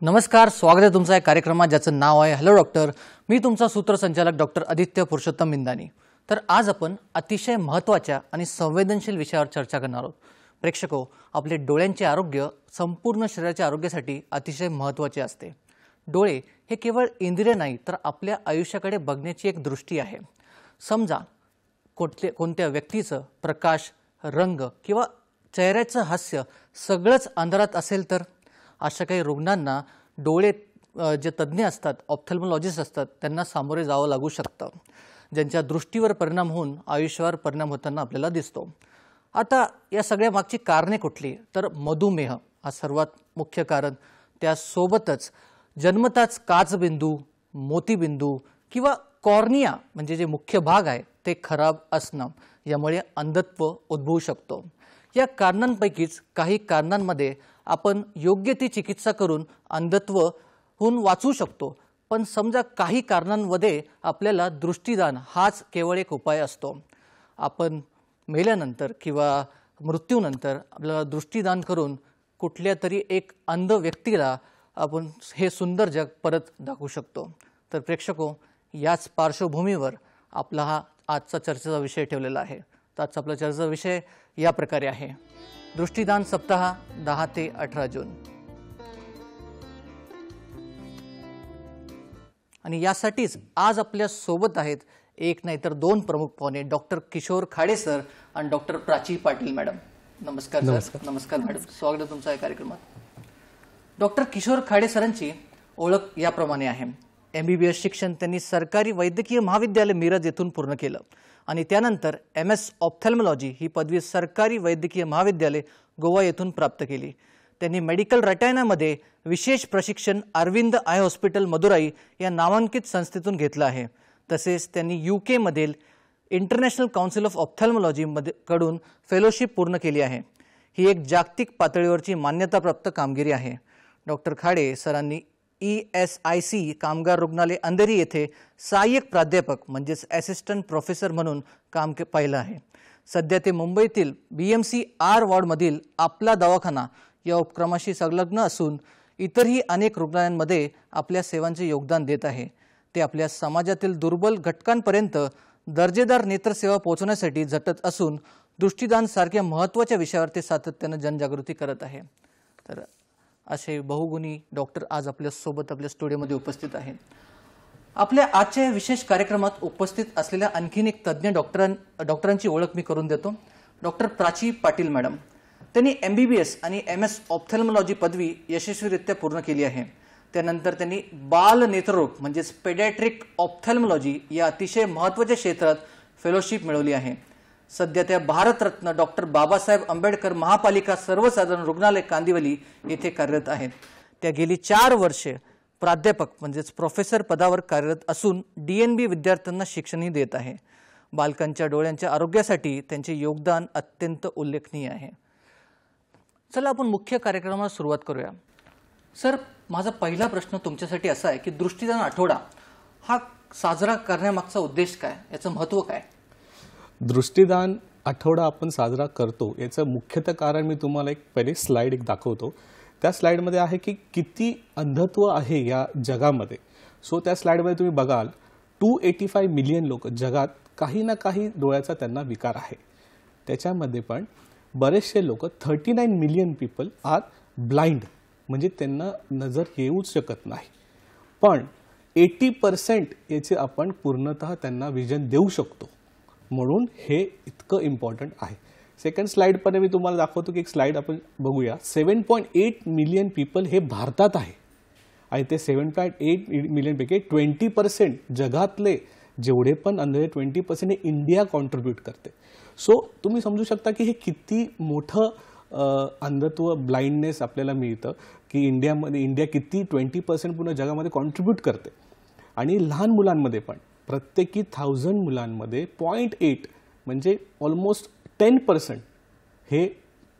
नमस्कार, स्वागत आहे तुमचं या कार्यक्रमात ज्याचं नाव आहे हॅलो डॉक्टर. मी तुमचा सूत्रसंचालक डॉक्टर आदित्य पुरुषोत्तम मिंदानी. तर आज आपण अतिशय महत्त्वाच्या आणि संवेदनशील विषयावर चर्चा करणार आहोत. प्रेक्षको, आपले डोळ्यांचे आरोग्य संपूर्ण शरीराच्या आरोग्यासाठी अतिशय महत्त्वाचे असते. डोळे हे केवळ इंद्रिय नाही तर आपल्या आयुष्याकडे बघण्याची एक दृष्टी आहे. समजा कोणत्या व्यक्तीचं प्रकाश, रंग किंवा चेहऱ्याचं हास्य सगळंच अंधारात असेल तर अशा काही रुग्णांना डोळे जे तज्ज्ञ असतात, ऑप्थॅल्मॉलॉजिस्ट असतात, त्यांना सामोरे जावं लागू शकतं, ज्यांच्या दृष्टीवर परिणाम होऊन आयुष्यावर परिणाम होताना आपल्याला दिसतो. आता या सगळ्या मागची कारणे कुठली? तर मधुमेह हा सर्वात मुख्य कारण. त्यासोबतच जन्मताच काचबिंदू, मोतीबिंदू किंवा कॉर्निया म्हणजे जे मुख्य भाग आहे ते खराब असणं, यामुळे अंधत्व उद्भवू शकतो. या कारणांपैकीच काही कारणांमध्ये आपण योग्य ती चिकित्सा करून अंधत्व होऊन वाचू शकतो. पण समजा काही कारणांमध्ये आपल्याला दृष्टीदान हाच केवळ एक उपाय असतो. आपण मेल्यानंतर किंवा मृत्यूनंतर आपल्याला दृष्टीदान करून कुठल्या तरी एक अंध व्यक्तीला आपण हे सुंदर जग परत दाखवू शकतो. तर प्रेक्षको, याच पार्श्वभूमीवर आपला हा आजचा चर्चेचा विषय ठेवलेला आहे. तर आजचा आपला चर्चेचा विषय या प्रकारे आहे: दृष्टीदान सप्ताह 10 ते 18 जून. आणि यासाठीच आज आपल्या सोबत आहेत एक नाही तर दोन प्रमुख पाहुणे, डॉक्टर किशोर खाडे सर आणि डॉक्टर प्राची पाटील मॅडम. नमस्कार सर. नमस्कार मॅडम, स्वागत तुमचं या कार्यक्रमात. डॉक्टर किशोर खाडे सरांची ओळख याप्रमाणे आहे. MBBS शिक्षण त्यांनी सरकारी वैद्यकीय महाविद्यालय मिरज येथून पूर्ण केलं आणि त्यानंतर MS ऑप्थॅल्मॉलॉजी ही पदवी सरकारी वैद्यकीय महाविद्यालय गोवा येथून प्राप्त केली. त्यांनी मेडिकल रटायनामध्ये विशेष प्रशिक्षण अरविंद आय हॉस्पिटल मदुराई या नामांकित संस्थेतून घेतलं आहे. तसेच त्यांनी UK मधील इंटरनॅशनल काउन्सिल ऑफ ऑप्थॅल्मॉलॉजी कडून फेलोशिप पूर्ण केली आहे. ही एक जागतिक पातळीवरची मान्यताप्राप्त कामगिरी आहे. डॉक्टर खाडे सरांनी ESIC कामगार रुग्णालय अंधेरी येथे सहाय्यक प्राध्यापक म्हणजेच असिस्टंट प्रोफेसर म्हणून काम पाहिलं आहे. सध्या ते मुंबईतील BMC R वॉर्डमधील आपला दवाखाना या उपक्रमाशी संलग्न असून इतरही अनेक रुग्णालयांमध्ये आपल्या सेवांचे योगदान देत आहे. ते आपल्या समाजातील दुर्बल घटकांपर्यंत दर्जेदार नेत्रसेवा पोहोचवण्यासाठी झटत असून दृष्टीदान सारख्या महत्त्वाच्या विषयावर ते सातत्याने जनजागृती करत आहे. तर असे बहुगुणी डॉक्टर आज आपल्यासोबत आपल्या स्टुडिओमध्ये उपस्थित आहेत. आपल्या आजच्या विशेष कार्यक्रमात उपस्थित असलेल्या आणखीन एक तज्ज्ञ डॉक्टरांची ओळख मी करून देतो. Doctor Prachi Patil madam. त्यांनी MBBS आणि MS ऑप्थॅल्मॉलॉजी पदवी यशस्वीरित्या पूर्ण केली आहे. त्यानंतर त्यांनी बाल नेत्ररोग म्हणजेच पेडियाट्रिक ऑप्थॅल्मॉलॉजी या अतिशय महत्त्वाच्या क्षेत्रात फेलोशिप मिळवली आहे. सध्या त्या भारतरत्न डॉक्टर बाबासाहेब आंबेडकर महापालिका सर्वसाधारण रुग्णालय कांदिवली येथे कार्यरत आहेत. त्या गेली 4 वर्षे प्राध्यापक म्हणजेच प्रोफेसर पदावर कार्यरत असून DNB विद्यार्थ्यांना शिक्षणही देत आहे. बालकांच्या डोळ्यांच्या आरोग्यासाठी त्यांचे योगदान अत्यंत उल्लेखनीय आहे. चला आपण मुख्य कार्यक्रमाला सुरुवात करूया. सर, माझा पहिला प्रश्न तुमच्यासाठी असा आहे की दृष्टीदान आठवडा हा साजरा करण्यामागचा उद्देश काय, याचं महत्त्व काय? दृष्टीदान आठवडा आपण साजरा करतो याचं मुख्यतः कारण मी तुम्हाला पहिले स्लाइड दाखवतो. त्या स्लाइडमध्ये आहे की किती अंधत्व आहे या जगामध्ये. सो त्या स्लाइडमध्ये तुम्ही बघाल 285 मिलियन लोक जगात काही ना काही डोळ्याचा त्यांना विकार आहे. त्याच्यामध्ये पण बरेचसे लोक 39 मिलियन पीपल आर ब्लाइंड, म्हणजे त्यांना नजर येऊच शकत नाही. पण 80% याचे आपण पूर्णतः त्यांना विजन देऊ शकतो. म्हणून हे इतकं इम्पॉर्टंट आहे. सेकंड स्लाइडमध्ये मी तुम्हाला दाखवतो की एक स्लाइड आपण बघूया. 7.8 मिलियन पीपल हे भारतात आहे आणि ते 7.8 मिलियनपैकी 20% जगातले जेवढे पण अंधे 20% हे इंडिया कॉन्ट्रीब्यूट करते. सो तुम्ही समजू शकता की हे किती मोठं अंधत्व, ब्लाइंडनेस आपल्याला मिळतं की इंडिया किती 20% पूर्ण जगामध्ये कॉन्ट्रीब्यूट करते. आणि लहान मुलांमध्ये पण प्रत्येकी 1000 मुलांमध्ये 0.8 म्हणजे ऑलमोस्ट 10% हे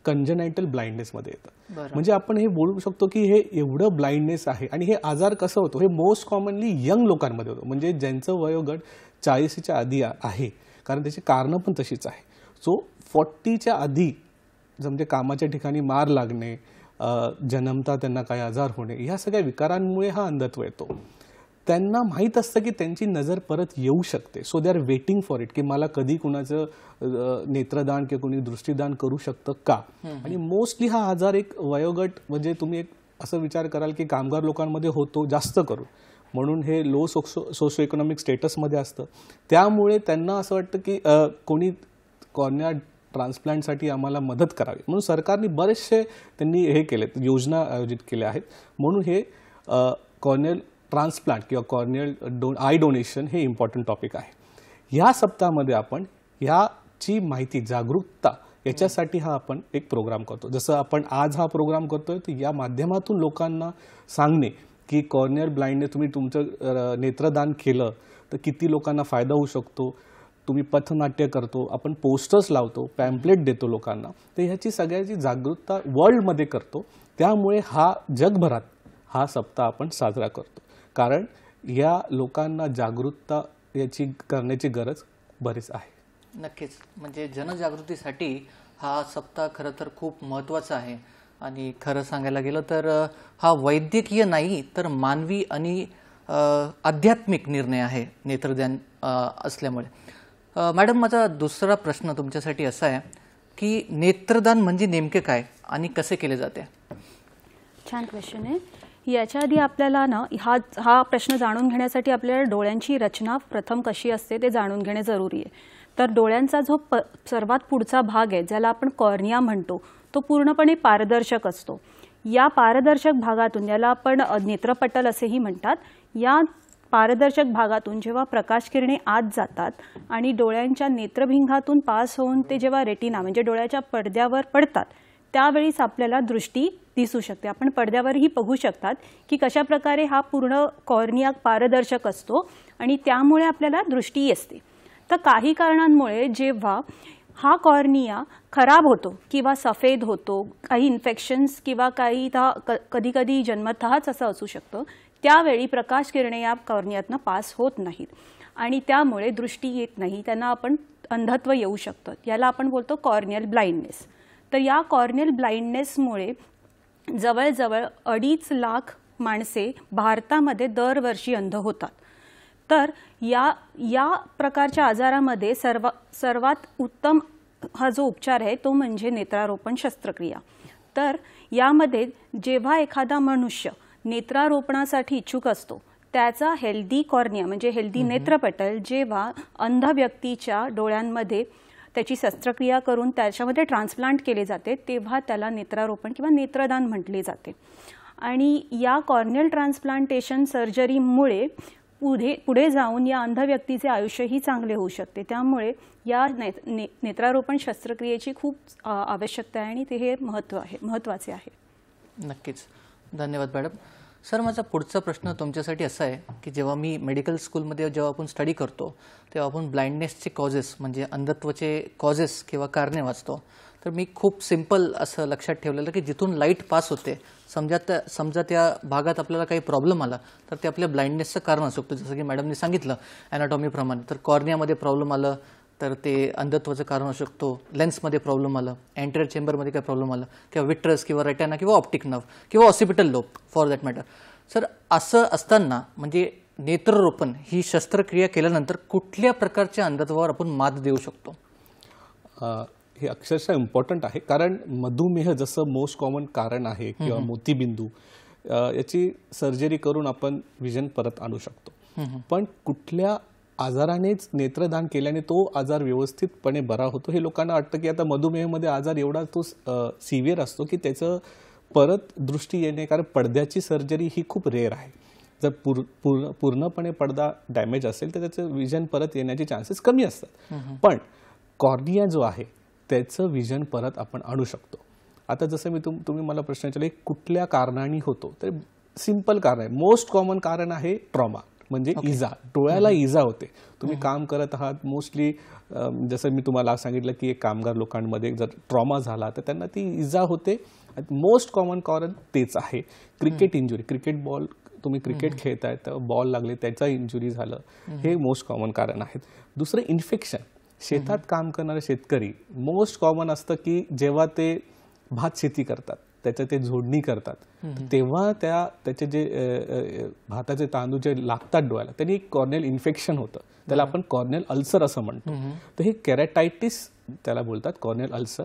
कंजनायटल ब्लाइंडनेसमध्ये येतं. म्हणजे आपण हे बोलू शकतो की हे एवढं ब्लाइंडनेस आहे. आणि हे आजार कसं होतो, हे मोस्ट कॉमनली यंग लोकांमध्ये होतं, म्हणजे ज्यांचं वयोगट 40च्या आधी आहे, कारण त्याची कारणं पण तशीच आहे. सो 40च्या आधी म्हणजे कामाच्या ठिकाणी मार लागणे, जन्मता त्यांना काही आजार होणे, ह्या सगळ्या विकारांमुळे हा अंधत्व येतो. त्यांना माहीत असतं की त्यांची नजर परत येऊ शकते, so they are waiting for it, की मला कधी कुणाचं नेत्रदान किंवा कोणी दृष्टीदान करू शकतं का. आणि मोस्टली हा आजार एक वयोगट, म्हणजे तुम्ही एक असं विचार कराल की कामगार लोकांमध्ये होतो जास्त करून, म्हणून हे लो सोशो इकॉनॉमिक स्टेटसमध्ये असतं. त्यामुळे त्यांना असं वाटतं की कोणी कॉर्निया ट्रान्सप्लांटसाठी आम्हाला मदत करावी, म्हणून सरकारने बरेचसे त्यांनी हे केलेत, योजना आयोजित केल्या आहेत. म्हणून हे कॉर्नियल ट्रान्सप्लांट किंवा कॉर्नियल आय डोनेशन हे इम्पॉर्टंट टॉपिक आहे. ह्या सप्ताहामध्ये आपण ह्याची माहिती, जागरूकता याच्यासाठी हा आपण एक प्रोग्राम करतो. जसं आपण आज हा प्रोग्राम करतोय, तर या माध्यमातून लोकांना सांगणे की कॉर्नियल ब्लाइंडनेस, तुम्ही तुमचं नेत्रदान केलं तर किती लोकांना फायदा होऊ शकतो. तुम्ही पथनाट्य करतो, आपण पोस्टर्स लावतो, पॅम्पलेट देतो लोकांना, तर ह्याची सगळ्याची जागरूकता वर्ल्डमध्ये करतो. त्यामुळे हा जगभरात हा सप्ताह आपण साजरा करतो, कारण या लोकांना जागरूकता याची करण्याची गरज बरीच आहे. नक्कीच, म्हणजे जनजागृतीसाठी हा सप्ताह खरं तर खूप महत्त्वाचा आहे. आणि खरं सांगायला गेलं तर हा वैद्यकीय नाही तर मानवी आणि आध्यात्मिक निर्णय आहे नेत्रदान असल्यामुळे. मॅडम, माझा दुसरा प्रश्न तुमच्यासाठी असा आहे की नेत्रदान म्हणजे नेमके काय आणि कसे केले जाते? छान क्वेश्चन आहे. याच्या आधी आपल्याला ना हा प्रश्न जाणून घेण्यासाठी आपल्याला डोळ्यांची रचना प्रथम कशी असते ते जाणून घेणे जरुरी आहे. तर डोळ्यांचा जो सर्वात पुढचा भाग आहे, ज्याला आपण कॉर्निया म्हणतो, तो पूर्णपणे पारदर्शक असतो. या पारदर्शक भागातून, याला आपण नेत्रपटल असेही म्हणतात, या पारदर्शक भागातून जेव्हा प्रकाश किरणे आत जातात आणि डोळ्यांच्या नेत्रभिंगातून पास होऊन ते जेव्हा रेटिना म्हणजे डोळ्याच्या पडद्यावर पडतात, त्यावेळीच आपल्याला दृष्टी दिसू शकते. आपण पडद्यावरही बघू शकतात की कशा प्रकारे हा पूर्ण कॉर्निया पारदर्शक असतो आणि त्यामुळे आपल्याला दृष्टी असते. तर काही कारणांमुळे जेव्हा हा कॉर्निया खराब होतो किंवा सफेद होतो, काही इन्फेक्शन्स किंवा काही कधी कधी जन्मतःच असं असू शकतं, त्यावेळी प्रकाश किरणे या कॉर्नियातनं पास होत नाहीत आणि त्यामुळे दृष्टी येत नाही, त्यांना आपण अंधत्व येऊ शकतं. याला आपण बोलतो कॉर्नियल ब्लाइंडनेस. तर या कॉर्नियल ब्लाइंडनेसमुळे जवळजवळ 2.5 लाख माणसे भारतामध्ये दरवर्षी अंध होतात. तर या प्रकारच्या आजारामध्ये सर्वात उत्तम हा जो उपचार आहे तो म्हणजे नेत्रारोपण शस्त्रक्रिया. तर यामध्ये जेव्हा एखादा मनुष्य नेत्रारोपणासाठी इच्छुक असतो, त्याचा हेल्दी कॉर्निया म्हणजे हेल्दी नेत्रपटल जेव्हा अंध व्यक्तीच्या डोळ्यांमध्ये त्याची शस्त्रक्रिया करून त्याच्यामध्ये ट्रान्सप्लांट केले जाते, तेव्हा त्याला नेत्रारोपण किंवा नेत्रदान म्हटले जाते. आणि या कॉर्नियल ट्रान्सप्लांटेशन सर्जरीमुळे पुढे जाऊन या अंध व्यक्तीचे आयुष्यही चांगले होऊ शकते. त्यामुळे या नेत्रारोपण शस्त्रक्रियेची खूप आवश्यकता आहे आणि ते हे महत्त्वाचे आहे. नक्कीच, धन्यवाद मॅडम. सर, माझा पुढचा प्रश्न तुमच्यासाठी असा आहे की जेव्हा मी मेडिकल स्कूलमध्ये जेव्हा आपण स्टडी करतो तेव्हा आपण ब्लाइंडनेसचे कॉजेस म्हणजे अंधत्वाचे कॉजेस किंवा कारणे वाचतो. तर मी खूप सिंपल असं लक्षात ठेवलेलं की जिथून लाईट पास होते, समजा त्या भागात आपल्याला काही प्रॉब्लेम आला तर ते आपल्या ब्लाइंडनेसचं कारण असू शकतं. जसं की मॅडमने सांगितलं ॲनाटॉमीप्रमाणे, तर कॉर्नियामध्ये प्रॉब्लेम आलं तर ते अंधत्वाचं कारण असू शकतो. लेन्समध्ये प्रॉब्लेम आलं, अँटेरियर चेंबरमध्ये काय प्रॉब्लेम आलं, किंवा विट्रस किंवा रेटिना किंवा ऑप्टिक नर्व किंवा occipital lobe for that matter. Sir, असं असताना म्हणजे नेत्ररोपण ही शस्त्रक्रिया केल्यानंतर कुठल्या प्रकारच्या अंधत्वावर आपण मात देऊ शकतो? हे अक्षरशः इम्पॉर्टंट आहे, कारण मधुमेह जसं मोस्ट कॉमन कारण आहे किंवा मोतीबिंदू, याची सर्जरी करून आपण विजन परत आणू शकतो. पण कुठल्या आजारानेच नेत्रदान केल्याने तो आजार व्यवस्थितपणे बरा होतो हे लोकांना वाटतं की आता मधुमेहमध्ये आजार एवढा तो सिव्हिअर असतो की त्याचं परत दृष्टी येणे, कारण पडद्याची सर्जरी ही खूप रेअर आहे. जर पूर्णपणे पडदा डॅमेज असेल तर त्याचं विजन परत येण्याचे चान्सेस कमी असतात. पण कॉर्निया जो आहे त्याचं विजन परत आपण आणू शकतो. आता जसं मी तुम्ही मला प्रश्न विचारले कुठल्या कारणाने होतो, तर सिंपल कारण आहे. मोस्ट कॉमन कारण आहे ट्रॉमा, म्हणजे इजा. डोळ्याला इजा होते, तुम्ही काम करत आहात. मोस्टली जसं मी तुम्हाला सांगितलं की एक कामगार लोकांमध्ये जर ट्रॉमा झाला तर त्यांना ती इजा होते. मोस्ट कॉमन कारण तेच आहे. क्रिकेट इंजुरी, क्रिकेट बॉल तुम्ही क्रिकेट खेळताय तर बॉल लागले त्याचा इंजुरी झालं, हे मोस्ट कॉमन कारण आहेत. दुसरं इन्फेक्शन. शेतात काम करणारे शेतकरी मोस्ट कॉमन असतं की जेव्हा ते भात शेती करतात त्याचं ते जोडणी करतात तेव्हा त्याचे जे भाताचे तांदूळ जे लागतात डोळ्याला त्यांनी एक कॉर्नियल इन्फेक्शन होतं, त्याला आपण कॉर्नियल अल्सर असं म्हणतो. तर हे केराटायटिस त्याला बोलतात, कॉर्नियल अल्सर.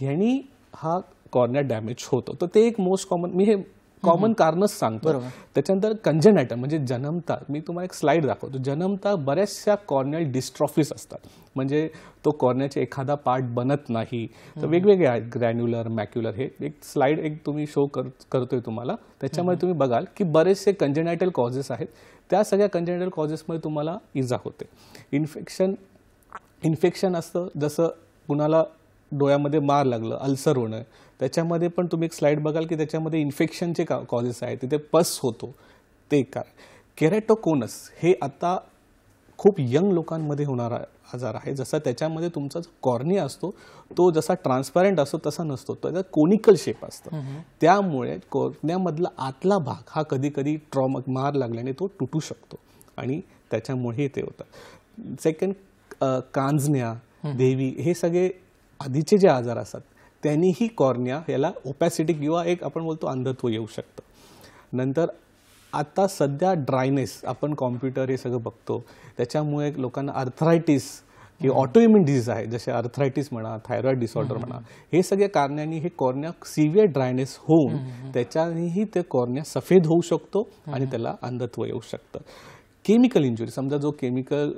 ह्यानी हा कॉर्निया डॅमेज होतो. तर ते एक मोस्ट कॉमन, मी हे कॉमन कारणच सांगतो. त्याच्यानंतर कंजेनायटल म्हणजे जन्मता, मी तुम्हाला एक स्लाइड दाखवतो. जन्मता बऱ्याचशा कॉर्नियल डिस्ट्रॉफीज असतात, म्हणजे तो कॉर्नियाचे एखादा पार्ट बनत नाही. तर वेगवेगळे आहेत, ग्रॅन्युलर, मॅक्युलर. हे एक स्लाइड एक तुम्ही शो करतोय तुम्हाला, त्याच्यामध्ये तुम्ही बघाल की बरेचसे कंजेनायटल कॉजेस आहेत. त्या सगळ्या कंजेनायटल कॉजेसमध्ये तुम्हाला इजा होते. इन्फेक्शन असतं, जसं कुणाला डोळ्यामध्ये मार लागलं, अल्सर होणं, त्याच्यामध्ये पण तुम्ही एक स्लाइड बघाल की त्याच्यामध्ये इन्फेक्शनचे कॉजेस आहेत, तिथे पस होतो, ते कारण. केरॅटोकोनस हे आता खूप यंग लोकांमध्ये होणारा आजार आहे. जसा त्याच्यामध्ये तुमचा जो कॉर्निया असतो तो जसा ट्रान्सपॅरंट असतो तसा नसतो, त्याचा कोनिकल शेप असतो. त्यामुळे कॉर्नियामधला आतला भाग हा कधी कधी मार लागल्याने तो तुटू शकतो आणि त्याच्यामुळे ते होतं. सेकंड, कांजण्या, देवी, हे सगळे आधीचे जे आजार असतात त्यांनीही कॉर्निया याला ओपॅसिटी किंवा एक आपण बोलतो अंधत्व येऊ शकतं. नंतर आता सध्या ड्रायनेस, आपण कॉम्प्युटर हे सगळं बघतो, त्याच्यामुळे लोकांना आर्थरायटिस किंवा ऑटोइम्युन डिसीज आहे, जसे आर्थरायटिस म्हणा, थायरॉइड डिसऑर्डर म्हणा, हे सगळ्या कारणांनी हे कॉर्निया सिव्हिअर ड्रायनेस होऊन त्याच्यानेही ते कॉर्निया सफेद होऊ शकतो आणि त्याला अंधत्व येऊ शकतं. केमिकल इंजुरी, समजा जो केमिकल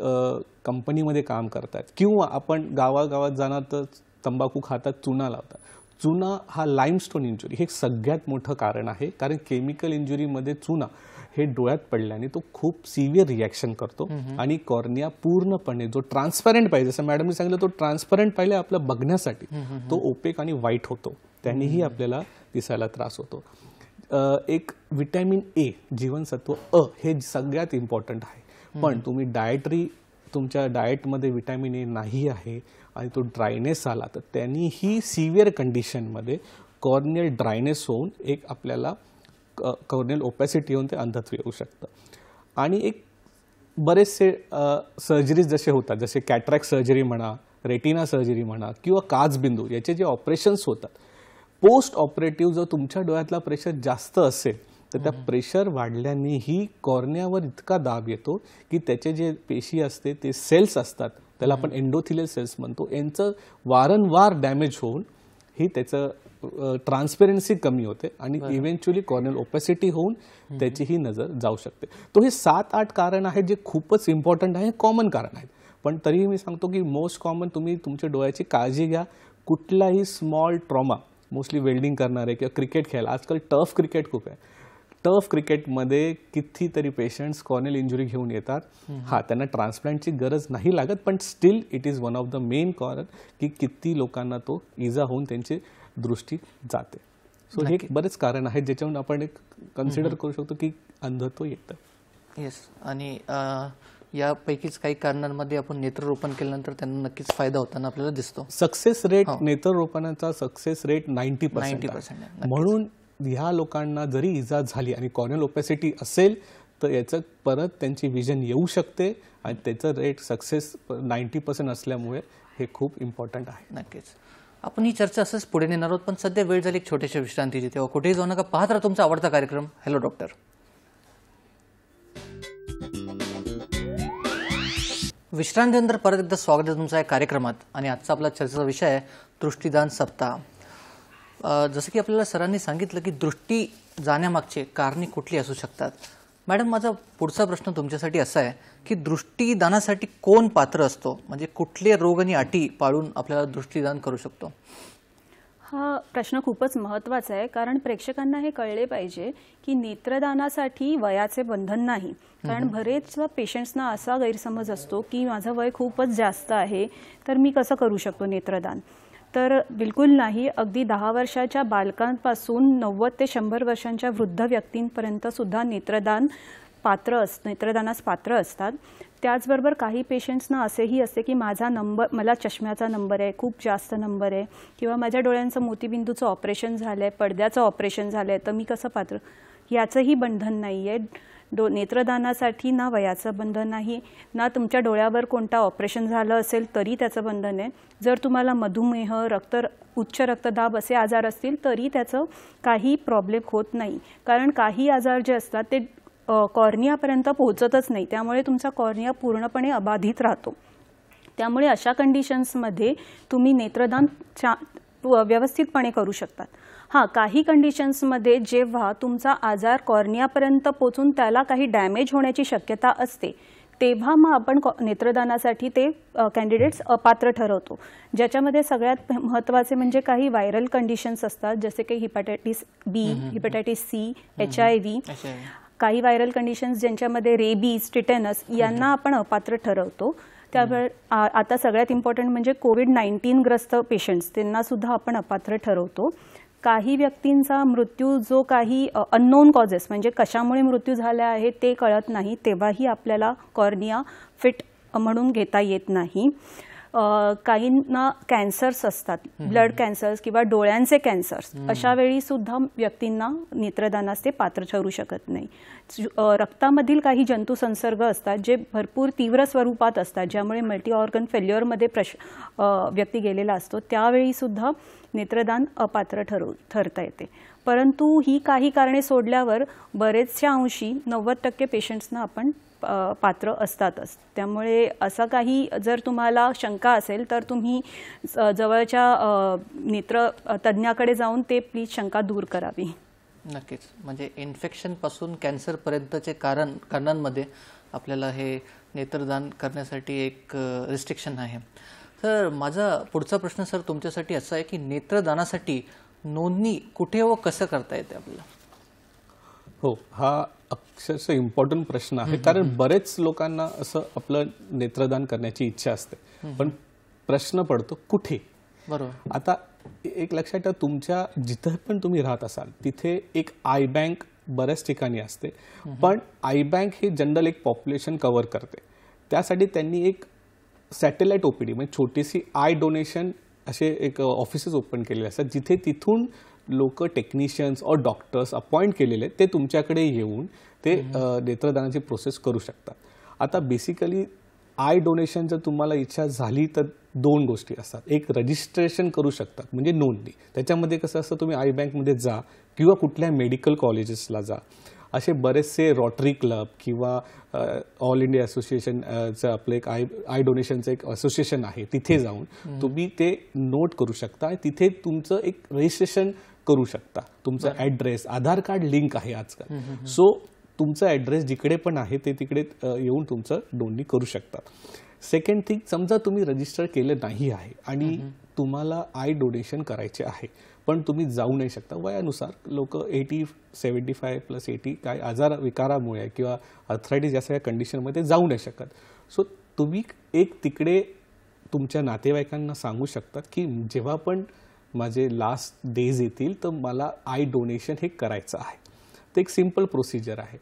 कंपनीमध्ये काम करतात किंवा आपण गावागावात जाणार तर तंबाखू खातात, चुना लावतात. चुना हा लाईमस्टोन इंजुरी हे सगळ्यात मोठं कारण आहे, कारण केमिकल इंजुरीमध्ये चुना हे डोळ्यात पडल्याने तो खूप सिव्हिअर रिॲक्शन करतो आणि कॉर्निया पूर्णपणे जो ट्रान्सपॅरंट पाहिजे, जसं मॅडमने सांगितलं, तो ट्रान्सपॅरंट पाहिजे आपल्या बघण्यासाठी, तो ओपेक आणि व्हाईट होतो, त्यानेही आपल्याला दिसायला त्रास होतो. एक व्हिटॅमिन ए, जीवनसत्व अ, हे सगळ्यात इम्पॉर्टंट आहे. पण तुम्ही तुमच्या डाएटमध्ये व्हिटॅमिन ए नाही आहे आणि तो ड्रायनेस आला तर त्यांनीही सिव्हिअर कंडिशनमध्ये कॉर्नियल ड्रायनेस होऊन एक आपल्याला कॉर्नियल ओपॅसिटी होऊन ते अंधत्व येऊ शकतं. आणि एक बरेचसे सर्जरीज जसे होतात, जसे कॅटरॅक्ट सर्जरी म्हणा, रेटिना सर्जरी म्हणा किंवा काचबिंदू, याचे जे ऑपरेशन्स होतात, पोस्ट ऑपरेटिव्ह जर तुमच्या डोळ्यातला प्रेशर जास्त असेल तर त्या प्रेशर वाढल्यानेही कॉर्नियावर इतका दाब येतो की त्याचे जे पेशी असते, ते सेल्स असतात, त्याला आपण एंडोथिलियल सेल्स म्हणतो, यांचं वारंवार डॅमेज होऊन ही त्याचं ट्रान्सपेरन्सी कमी होते आणि इव्हेंच्युअली कॉर्नियल ओपॅसिटी होऊन त्याचीही नजर जाऊ शकते. तो हे 7-8 कारण आहेत जे खूपच इम्पॉर्टंट आहे, कॉमन कारण आहेत. पण तरीही मी सांगतो की मोस्ट कॉमन, तुम्ही तुमच्या डोळ्याची काळजी घ्या. कुठलाही स्मॉल ट्रॉमा, मोस्टली वेल्डिंग करणारे किंवा क्रिकेट खेळायला, आजकाल टफ क्रिकेट खूप आहे, टफ क्रिकेटमध्ये कितीतरी पेशंट्स कॉर्नियल इंजुरी घेऊन येतात. त्यांना ट्रान्सप्लांटची गरज नाही लागत, पण still it is one of the main कारण की किती लोकांना तो इजा होऊन त्यांची दृष्टी जाते. सो हे बरेच कारण आहेत ज्याच्यावरून आपण एक कन्सिडर करू शकतो की अंधत्व येतं. येस, आणि यापैकीच काही कारणांमध्ये आपण नेत्ररोपण केल्यानंतर त्यांना नक्कीच फायदा होताना आपल्याला दिसतो. सक्सेस रेट, नेत्ररोपणाचा सक्सेस रेट 90%. म्हणून ह्या लोकांना जरी इजा झाली आणि कॉर्नियल ओपॅसिटी असेल तर याचं परत त्यांची विजन येऊ शकते आणि त्याचं रेट सक्सेस 90% असल्यामुळे हे खूप इम्पॉर्टंट आहे. नक्कीच आपण ही चर्चा असंच पुढे नेणार आहोत, पण सध्या वेळ झाली एक छोट्याशा विश्रांतीची. तेव्हा कुठेही जाऊ नका, पाहत राहा तुमचा आवडता कार्यक्रम हॅलो डॉक्टर. विश्रांतीनंतर परत एकदा स्वागत आहे तुमचा या कार्यक्रमात. आणि आजचा आपला चर्चेचा विषय आहे दृष्टीदान सप्ताह. जसं की आपल्याला सरांनी सांगितलं की दृष्टी जाण्यामागचे कारणे कुठली असू शकतात. मॅडम, माझा पुढचा प्रश्न तुमच्यासाठी असा आहे की दृष्टीदानासाठी कोण पात्र असतो, म्हणजे कुठले रोग आणि अटी पाळून आपल्याला दृष्टीदान करू शकतो? हा प्रश्न खूपच महत्त्वाचा आहे, कारण प्रेक्षकांना हे कळले पाहिजे की नेत्रदानासाठी वयाचे बंधन नाही. कारण बरेच पेशंट्सना असा गैरसमज असतो की माझं वय खूपच जास्त आहे तर मी कसं करू शकतो नेत्रदान. तर बिलकुल नाही. अगदी 10 वर्षाच्या बालकांपासून 90 ते 100 वर्षांच्या वृद्ध व्यक्तींपर्यंत सुद्धा नेत्रदानास पात्र असतात. त्याचबरोबर काही पेशंट्सना असेही असते की मला चष्म्याचा नंबर आहे, खूप जास्त नंबर आहे, किंवा माझ्या डोळ्यांचं मोतीबिंदूचं ऑपरेशन झालं आहे, पडद्याचं ऑपरेशन झालं आहे, तर मी कसं पात्र, याचंही बंधन नाही आहे. नेत्रदानासाठी ना वयाचं बंधन नाही, ना तुमच्या डोळ्यावर कोणता ऑपरेशन झालं असेल तरी त्याचं बंधन आहे. जर तुम्हाला मधुमेह, उच्च रक्तदाब असे आजार असतील तरी त्याचं काही प्रॉब्लेम होत नाही. कारण काही आजार जे असतात ते कॉर्नियापर्यंत पोहोचतच नाही, त्यामुळे तुमचा कॉर्निया पूर्णपणे अबाधित राहतो. त्यामुळे अशा कंडिशन्समध्ये तुम्ही नेत्रदान व्यवस्थितपणे करू शकतात. हां, काही कंडिशन्समध्ये जेव्हा तुमचा आजार कॉर्नियापर्यंत पोचून त्याला काही डॅमेज होण्याची शक्यता असते, तेव्हा मग आपण नेत्रदानासाठी ते कॅन्डिडेट्स अपात्र ठरवतो. ज्याच्यामध्ये सगळ्यात महत्त्वाचे म्हणजे काही व्हायरल कंडिशन्स असतात, जसे की हिपॅटायटिस बी, हिपॅटायटिस सी, HIV. काही व्हायरल कंडिशन्स ज्यांच्यामध्ये रेबीज, टिटेनस यांना आपण अपात्र ठरवतो. त्यामुळे आता सगळ्यात इम्पॉर्टंट म्हणजे कोविड-19 ग्रस्त पेशंट्स, त्यांना सुद्धा आपण अपात्र ठरवतो. काही व्यक्तींचा मृत्यू जो काही अननोन कॉजेस म्हणजे कशामुळे मृत्यू झाला आहे ते कळत नाही, तेव्हाही आपल्याला कॉर्निया फिट म्हणून घेता येत नाही. काहींना कॅन्सर्स असतात, ब्लड कॅन्सर्स किंवा डोळ्यांचे कॅन्सर्स, अशा वेळी सुद्धा व्यक्तींना नेत्रदानास ते पात्र ठरू शकत नाही. रक्तामधील काही जंतुसंसर्ग असतात जे भरपूर तीव्र स्वरूपात असतात, ज्यामुळे मल्टी ऑर्गन फेल्युअरमध्ये व्यक्ती गेलेला असतो, त्यावेळी सुद्धा नेत्रदान अपात्र ठरता येते. परंतु ही काही कारणे सोडल्यावर बरेचशा अंशी 90% पेशंट्सना आपण पात्र असतातच. त्यामुळे असं काही जर तुम्हाला शंका असेल तर तुम्ही जवळच्या नेत्र तज्ज्ञाकडे जाऊन ते प्लीज शंका दूर करावी. नक्कीच. म्हणजे इन्फेक्शनपासून कॅन्सरपर्यंतचे कारणांमध्ये आपल्याला हे नेत्रदान करण्यासाठी एक रिस्ट्रिक्शन आहे. तर माझा पुढचा प्रश्न सर तुमच्यासाठी असा आहे की नेत्रदानासाठी नोंदणी कुठे व कसं करता येते आपल्याला? हो, हा अक्षरशः इम्पॉर्टंट प्रश्न आहे. कारण बरेच लोकांना असं आपलं नेत्रदान करण्याची इच्छा असते, पण प्रश्न पडतो कुठे. बरोबर. आता एक लक्षात ठेवा, तुमच्या जिथे पण तुम्ही राहत असाल तिथे एक आय बँक बऱ्याच ठिकाणी असते, पण आय बँक हे जनरल एक पॉप्युलेशन कव्हर करते. त्यासाठी त्यांनी एक सॅटेलाइट OPD म्हणजे छोटीशी आय डोनेशन असे एक ऑफिसेस ओपन केलेले असतात, जिथे तिथून लोक टेक्निशियन्स और डॉक्टर्स अपॉइंट केलेले ते तुमच्याकडे येऊन ते नेत्रदानाची प्रोसेस करू शकतात. आता बेसिकली आय डोनेशन जर तुम्हाला इच्छा झाली तर 2 गोष्टी असतात. एक रजिस्ट्रेशन करू शकतात म्हणजे नोंदणी. त्याच्यामध्ये कसं असतं, तुम्ही आय बँकमध्ये जा किंवा कुठल्या मेडिकल कॉलेजेसला जा. असे बरेचसे रोटरी क्लब किंवा ऑल इंडिया असोसिएशनचं आपलं एक आय डोनेशनचं एक असोसिएशन आहे, तिथे जाऊन तुम्ही ते नोट करू शकता आणि तिथे तुमचं एक रजिस्ट्रेशन करू शकता. तुमचा ॲड्रेस, आधार कार्ड लिंक आहे आजकाल, सो तुमचा ॲड्रेस जिकडे पण आहे ते तिकडे येऊन तुमचं नोंदणी करू शकता. सेकंड थिंग, समजा तुम्ही रजिस्टर केलं नाही आहे आणि तुम्हाला आय डोनेशन करायचे आहे, पण तुम्ही जाऊ नाही शकता वयानुसार. लोक 80, 75+80 काय आजार विकारामुळे किंवा अर्थरायटिस या सगळ्या कंडिशनमध्ये जाऊ नाही शकत. सो तुम्ही एक तिकडे तुमच्या नातेवाईकांना सांगू शकतात की जेव्हा पण माझे लास्ट डेज येतील तर मला आय डोनेशन हे करायचं आहे. ते एक सिंपल प्रोसिजर आहे.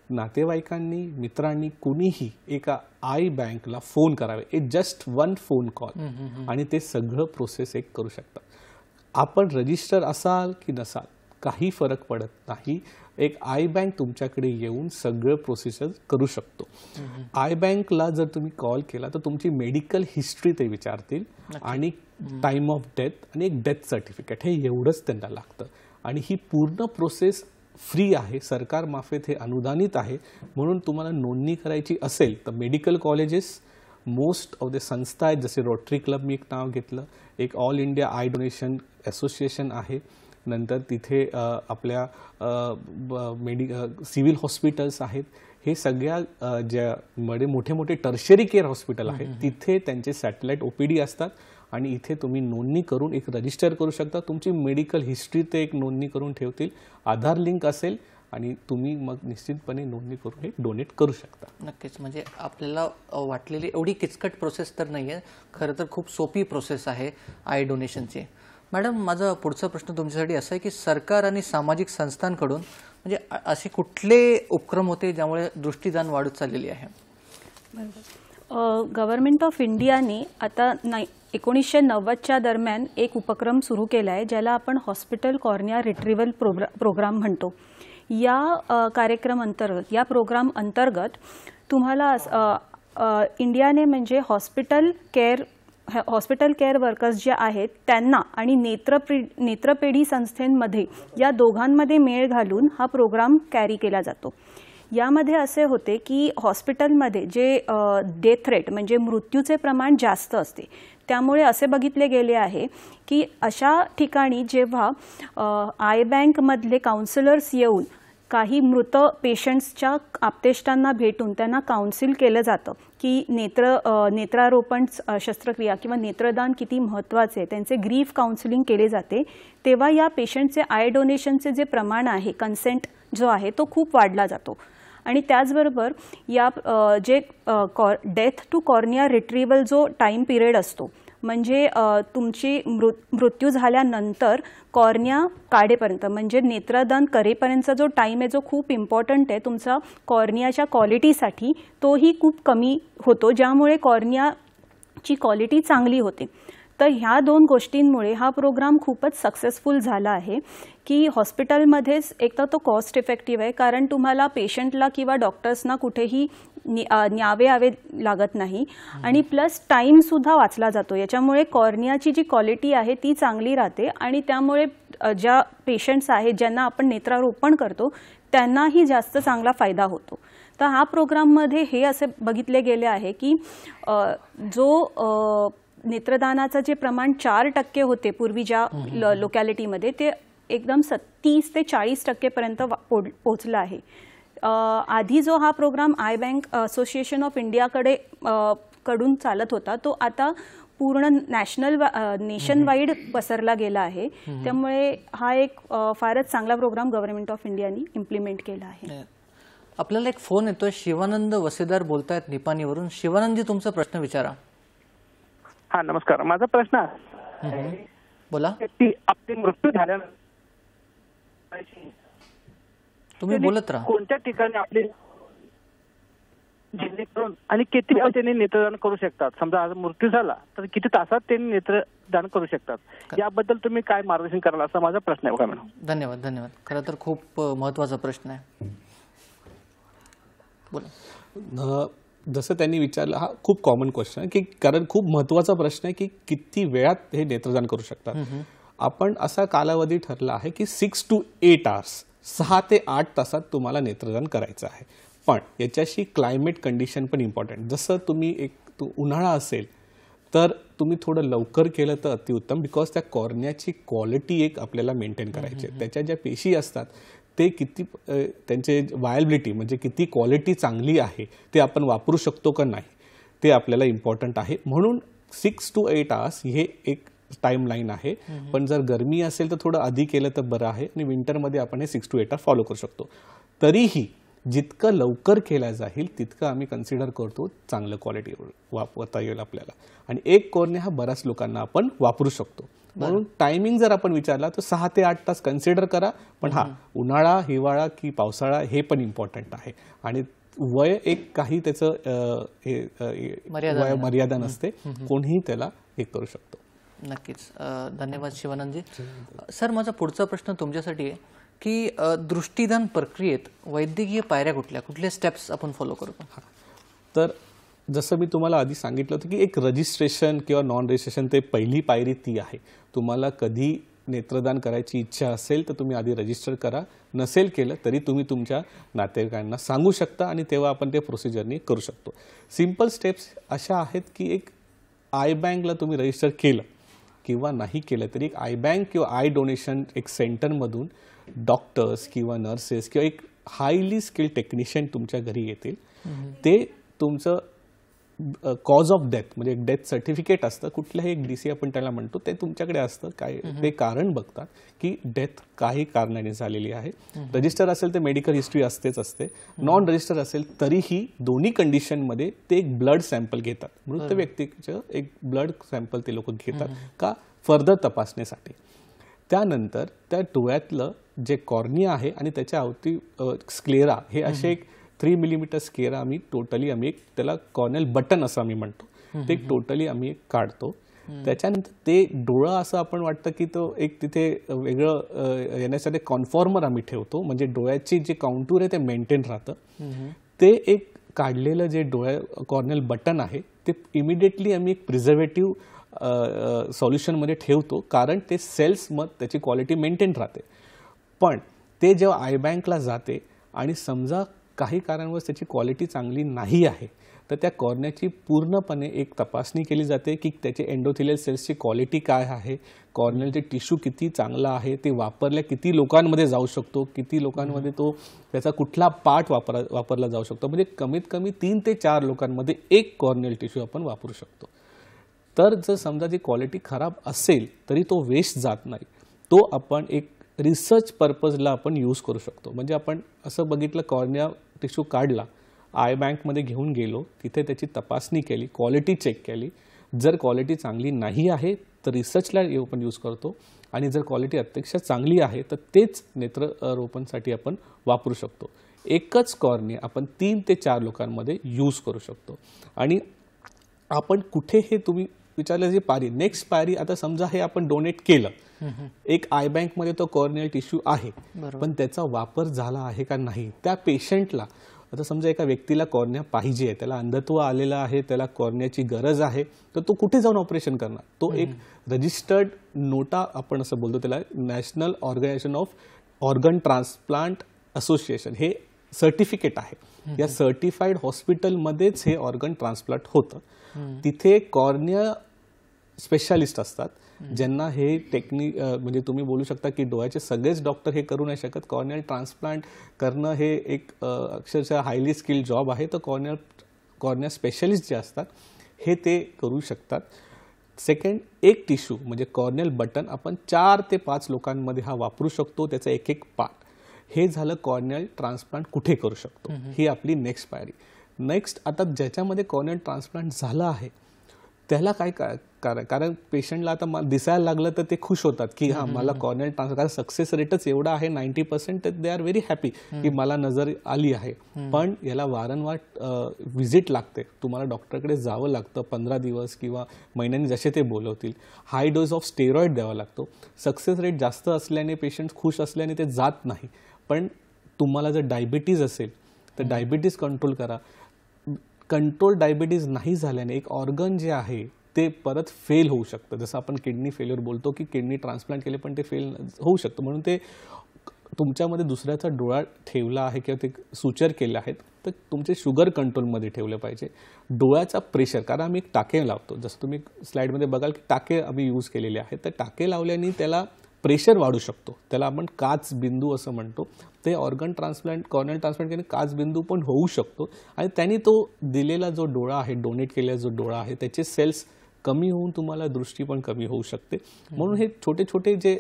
नातेवाईकांनी, मित्रांनी कुणीही एका आय बँकला फोन करावे. इट जस्ट 1 फोन कॉल आणि ते सगळं प्रोसेस एक करू शकतात. आपण रजिस्टर असाल की नसाल काही फरक पडत नाही. एक आय बँक तुमच्याकडे येऊन सगळं प्रोसेस करू शकतो. आय बँकला जर तुम्ही कॉल केला तर तुमची मेडिकल हिस्ट्री ते विचारतील आणि टाइम ऑफ डेथ आणि एक डेथ सर्टिफिकेट, हे एवढंच त्यांना लागतं. आणि ही पूर्ण प्रोसेस फ्री आहे, सरकारमार्फत हे अनुदानित आहे. म्हणून तुम्हाला नोंदणी करायची असेल तर medical colleges, most of the संस्था आहेत, जसे रोटरी क्लब मी एक नाव घेतलं, एक all India I donation association आहे, नंतर तिथे आपल्या सिव्हिल हॉस्पिटल्स आहेत. हे सगळ्या ज्या मोठे मोठे टर्शरी केअर हॉस्पिटल आहेत तिथे त्यांचे सॅटेलाइट OPD असतात आणि इथे तुम्ही नोंदणी करून एक रजिस्टर करू शकता. तुमची मेडिकल हिस्ट्री ते एक नोंदणी करून ठेवतील, आधार लिंक असेल आणि तुम्ही मग निश्चितपणे नोंदणी करून हे डोनेट करू शकता. नक्कीच. म्हणजे आपल्याला वाटलेली एवढी किचकट प्रोसेस तर नाही आहे, खरं तर खूप सोपी प्रोसेस आहे आय डोनेशनची. मॅडम, माझा पुढचा प्रश्न तुमच्यासाठी असा आहे की सरकार आणि सामाजिक संस्थांकडून म्हणजे असे कुठले उपक्रम होते ज्यामुळे दृष्टीदान वाढत चाललेली आहे? गव्हर्नमेंट ऑफ इंडियाने आता 1990च्या दरम्यान एक उपक्रम सुरू केला आहे, ज्याला आपण हॉस्पिटल कॉर्निया रिट्रीवल प्रोग्राम म्हणतो. या कार्यक्रम अंतर्गत, या प्रोग्राम अंतर्गत तुम्हाला इंडियाने म्हणजे हॉस्पिटल केअर वर्कर्स जे आहेत त्यांना आणि नेत्रपेढी संस्थेमध्ये या दोघांमध्ये मेळ घालून हा प्रोग्राम कॅरी केला जातो. यामध्ये असे होते की हॉस्पिटलमध्ये जे डेथ रेट म्हणजे मृत्यूचे प्रमाण जास्त असते, त्यामुळे असे बघितले गेले आहे की अशा ठिकाणी जेव्हा आय बँकमधले काउन्सिलर्स येऊन काही मृत पेशंट्सच्या आप्तेष्टांना भेटून त्यांना काउन्सिल केलं जातं की नेत्रारोपण शस्त्रक्रिया किंवा नेत्रदान किती महत्त्वाचे आहे, त्यांचे ग्रीफ काउन्सिलिंग केले जाते, तेव्हा या पेशंटचे आय डोनेशनचे जे प्रमाण आहे, कन्सेंट जो आहे तो खूप वाढला जातो. आणि त्याचबरोबर या जे डेथ टू कॉर्निया रिट्रीवल जो टाईम पिरियड असतो, म्हणजे तुमची मृत्यू झाल्यानंतर कॉर्निया काढेपर्यंत म्हणजे नेत्रदान करेपर्यंतचा जो टाईम आहे जो खूप इम्पॉर्टंट आहे तुमचा कॉर्नियाच्या क्वालिटीसाठी, तोही खूप कमी होतो, ज्यामुळे कॉर्नियाची क्वालिटी चांगली होते. तर ह्या दोन गोष्टींमुळे हा प्रोग्राम खूपच सक्सेसफुल झाला आहे की हॉस्पिटलमध्येच एक तर तो कॉस्ट इफेक्टिव्ह आहे, कारण तुम्हाला पेशंटला किंवा डॉक्टर्सना कुठेही न्यावे लागत नाही, आणि प्लस टाईमसुद्धा वाचला जातो. याच्यामुळे कॉर्नियाची जी क्वालिटी आहे ती चांगली राहते आणि त्यामुळे ज्या पेशंट्स आहेत ज्यांना आपण नेत्रारोपण करतो त्यांनाही जास्त चांगला फायदा होतो. तर हा प्रोग्राममध्ये हे असे बघितले गेले आहे की जो नेत्रदानाचं जे प्रमाण 4% होते पूर्वी ज्या लोकॅलिटीमध्ये, ते एकदम 30 ते 40% पर्यंत पोहोचलं आहे. आधी जो हा program eye bank association of इंडियाकडे कडून चालत होता, तो आता पूर्ण नेशन वाईड पसरला गेला आहे. त्यामुळे हा एक फारच चांगला प्रोग्राम गव्हर्नमेंट ऑफ इंडियाने इम्प्लिमेंट केला आहे. आपल्याला एक फोन येतोय, शिवानंद वसेदार बोलतायत निपाणीवरून. शिवानंदजी, तुमचा प्रश्न विचारा. हा, नमस्कार. माझा प्रश्न बोला. आपले मृत्यू झाल्यानंतर तुम्ही बोलत राहा. कोणत्या ठिकाणी आपले जेणेकरून आणि किती वेळ त्यांनी नेत्रदान करू शकतात? समजा आज मृत्यू झाला तर किती तासात त्यांनी नेत्रदान करू शकतात? याबद्दल तुम्ही काय मार्गदर्शन कराल असा माझा प्रश्न आहे. मॅडम, धन्यवाद. खरं तर खूप महत्त्वाचा प्रश्न आहे. बोला. जसं त्यांनी विचारलं, हा खूप कॉमन क्वेश्चन आहे की कारण खूप महत्त्वाचा प्रश्न आहे की किती वेळात हे नेत्रदान करू शकतात. आपण असा कालावधी ठरला आहे की 6 to 8 hours, 6 ते 8 तासात तुम्हाला नेत्रदान करायचं आहे. पण याच्याशी क्लायमेट कंडिशन पण इम्पॉर्टंट. जसं तुम्ही उन्हाळा असेल तर तुम्ही थोडं लवकर केलं तर अतिउत्तम, बिकॉज त्या कॉर्नियाची क्वालिटी एक आपल्याला मेंटेन करायची आहे. त्याच्या ज्या पेशी असतात ते किती त्यांचे वायबिलिटी म्हणजे किती क्वालिटी चांगली आहे ते आपण वापरू शकतो का नाही ते आपल्याला इम्पॉर्टंट आहे. म्हणून 6 to 8 hours हे एक टाईमलाईन आहे. पण जर गरमी असेल तर थोडं आधी केलं तर बरं आहे, आणि विंटरमध्ये आपण हे 6 to 8 hours फॉलो करू शकतो. तरीही जितकं लवकर केलं जाईल तितकं आम्ही कन्सिडर करतो चांगलं क्वालिटी वापरता येईल आपल्याला. आणि एक कॉर्निया हा बऱ्याच लोकांना आपण वापरू शकतो. म्हणून टायमिंग जर आपण विचारला तर 6 ते 8 तास कन्सिडर करा. पण हा, उन्हाळा, हिवाळा की पावसाळा हे पण इम्पॉर्टंट आहे. आणि वय एक काही त्याचं मर्यादा नसते, कोणीही त्याला हे करू शकतो. नक्कीच. धन्यवाद शिवानंदजी. सर, माझा पुढचा प्रश्न तुमच्यासाठी आहे की दृष्टीदान प्रक्रियेत वैद्यकीय पायऱ्या कुठल्या स्टेप्स आपण फॉलो करतो? तर जसं मी तुम्हाला आधी सांगितलं होतं की एक रजिस्ट्रेशन किंवा नॉन रजिस्ट्रेशन, ते पहिली पायरी ती आहे. तुम्हाला कधी नेत्रदान करायची इच्छा असेल तर तुम्ही आधी रजिस्टर करा. नसेल केलं तरी तुम्ही तुमच्या नातेवाईकांना सांगू शकता आणि तेव्हा आपण ते प्रोसिजरनी करू शकतो. सिम्पल स्टेप्स अशा आहेत की एक आय बँकला तुम्ही रजिस्टर केलं किंवा नाही केलं तरी एक आय बँक किंवा आय डोनेशन एक सेंटरमधून डॉक्टर्स किंवा नर्सेस किंवा एक हायली स्किल्ड टेक्निशियन तुमच्या घरी येतील. ते तुमचं कॉज ऑफ डेथ म्हणजे एक डेथ सर्टिफिकेट असतं, कुठल्याही एक DC आपण त्याला म्हणतो, ते तुमच्याकडे असतं. काय ते कारण बघतात की डेथ काही कारणाने झालेली आहे. रजिस्टर असेल तर मेडिकल हिस्ट्री असते. नॉन रजिस्टर असेल तरीही दोन्ही कंडिशनमध्ये ते एक ब्लड सॅम्पल घेतात. मृत व्यक्तीचं एक ब्लड सॅम्पल ते लोक घेतात का फर्दर तपासण्यासाठी. त्यानंतर त्या डोळ्यातलं जे कॉर्निया आहे आणि त्याच्या अवती स्क्लेरा हे असे एक 3 मिलीमीटर स्क्लेरा आम्ही एक त्याला कॉर्नियल बटन असं आम्ही म्हणतो, ते टोटली आम्ही काढतो. त्याच्यानंतर ते डोळा असं आपण वाटतं की तो एक तिथे वेगळं येण्यासाठी कॉन्फॉर्मर आम्ही ठेवतो, म्हणजे डोळ्याची जे काउंटूर आहे ते मेंटेन राहतं. ते एक काढलेलं जे डोळ्या कॉर्नियल बटन आहे ते इमिडिएटली आम्ही एक प्रिझर्वेटिव्ह सॉल्युशनमध्ये ठेवतो, कारण ते सेल्स मग त्याची क्वालिटी मेंटेन राहते. पण ते जेव्हा आय बँकला जाते आणि समजा काही कारणामुळे त्याची क्वालिटी चांगली नाही आहे, तर त्या कॉर्नियाची पूर्णपणे एक तपासणी केली जाते की त्याचे एंडोथिलियल सेल्सची क्वालिटी काय आहे, कॉर्नियलचे टिश्यू किती चांगला आहे, ते वापरल्या किती लोकांमध्ये जाऊ शकतो, किती लोकांमध्ये तो त्याचा कुठला पार्ट वापरला जाऊ शकतो. म्हणजे कमीत कमी 3 ते 4 लोकांमध्ये एक कॉर्नियल टिश्यू आपण वापरू शकतो. तर जर समजा ती क्वालिटी खराब असेल तरी तो वेस्ट जात नाही, तो आपण एक रिसर्च पर्पजला आपण यूज करू शकतो. म्हणजे आपण असं बघितलं, कॉर्निया टिश्यू काढला, आय बँकमध्ये घेऊन गेलो, तिथे त्याची तपासणी केली, क्वालिटी चेक केली. जर क्वालिटी चांगली नाही आहे तर रिसर्चला आपण यूज करतो, आणि जर क्वालिटी अत्यंत चांगली आहे तर तेच नेत्ररोपणसाठी आपण वापरू शकतो. एकच कॉर्निया आपण 3 ते 4 लोकांमध्ये यूज करू शकतो. आणि आपण कुठे, हे तुम्ही विचारलं जे पायरी, नेक्स्ट पायरी, आता समजा हे आपण डोनेट केलं, एक आय बँकमध्ये तो कॉर्नियल टिश्यू आहे, पण त्याचा वापर झाला आहे का नाही, त्या पेशंटला, आता समजा एका व्यक्तीला कॉर्निया पाहिजे आहे, त्याला अंधत्व आलेलं आहे, त्याला कॉर्नियाची गरज आहे, तर तो कुठे जाऊन ऑपरेशन करणार? तो एक रजिस्टर्ड नोटा आपण असं बोलतो त्याला, national organisation of organ transplant association, हे सर्टिफिकेट आहे. या सर्टिफाईड हॉस्पिटलमध्येच हे ऑर्गन ट्रान्सप्लांट होतं. तिथे कॉर्निया स्पेशालिस्ट असतात, ज्यांना हे टेक्निक, म्हणजे तुम्ही बोलू शकता की डोळ्याचे सगळेच डॉक्टर हे करू नाही शकत. कॉर्नियल ट्रान्सप्लांट करणं हे एक अक्षरशः हायली स्किल्ड जॉब आहे. तर कॉर्निया स्पेशलिस्ट जे असतात हे ते करू शकतात. सेकंड, एक टिश्यू म्हणजे कॉर्नियल बटन आपण 4 ते 5 लोकांमध्ये हा वापरू शकतो, त्याचा एक पार्ट. हे झालं कॉर्नियल ट्रान्सप्लांट कुठे करू शकतो, ही आपली नेक्स्ट पायरी. नेक्स्ट, आता ज्याच्यामध्ये कॉर्नियल ट्रान्सप्लांट झालं आहे त्याला काय कारण पेशंटला आता दिसायला लागलं तर ते खुश होतात की हां मला कॉर्नियल ट्रान्सप्लांट, कारण सक्सेस रेटच एवढा आहे 90%, तर दे आर व्हेरी हॅपी की मला नजर आली आहे. पण याला वारंवार व्हिजिट लागते, तुम्हाला डॉक्टरकडे जावं लागतं 15 दिवस किंवा महिन्यांनी जसे ते बोलवतील. हाय डोस ऑफ स्टेरॉइड द्यावा लागतो. सक्सेस रेट जास्त असल्याने, पेशंट खुश असल्याने ते जात नाही. पण तुम्हाला जर डायबिटीज असेल तर डायबिटीज कंट्रोल करा. कंट्रोल डायबिटीज नाही झाल्याने एक ऑर्गन जे आहे ते परत फेल होऊ शकतं. जसं आपण किडनी फेल्युअर बोलतो की किडनी ट्रान्सप्लांट केले पण ते फेल होऊ शकतं. म्हणून ते तुमच्यामध्ये दुसऱ्याचा डोळा ठेवला आहे किंवा ते सुचर केले आहेत तर तुमचे शुगर कंट्रोलमध्ये ठेवलं पाहिजे. डोळ्याचा प्रेशर, कारण आम्ही एक टाके लावतो, जसं तुम्ही स्लाईडमध्ये बघाल की टाके आम्ही यूज केलेले आहेत, तर टाके लावल्याने त्याला प्रेशर वाढू शकतो. त्याला आपण काच बिंदू असं म्हणतो. ते ऑर्गन ट्रान्सप्लांट, कॉर्नियल ट्रान्सप्लांट केल्याने काच बिंदू पण होऊ शकतो आणि त्यांनी तो दिलेला जो डोळा आहे, डोनेट केलेला जो डोळा आहे, त्याचे सेल्स कमी होऊन तुम्हाला दृष्टी पण कमी होऊ शकते. म्हणून हे छोटे छोटे जे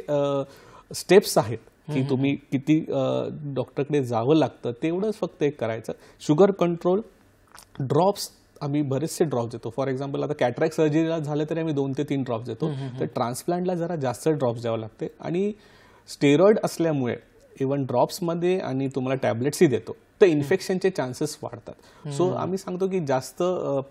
स्टेप्स आहेत की तुम्ही किती डॉक्टरकडे जावं लागतं तेवढंच फक्त एक करायचं. शुगर कंट्रोल, ड्रॉप्स आम्ही बरेचसे ड्रॉप्स देतो. फॉर एक्झाम्पल आता कॅटरॅक्ट सर्जरीला झालं तरी आम्ही 2 ते 3 ड्रॉप्स देतो. तर ट्रान्सप्लांटला जरा जास्त ड्रॉप्स द्यावं लागते. आणि स्टेरॉइड असल्यामुळे इव्हन ड्रॉप्समध्ये आणि तुम्हाला टॅबलेट्सही देतो तर इन्फेक्शनचे चान्सेस वाढतात. सो आम्ही सांगतो की जास्त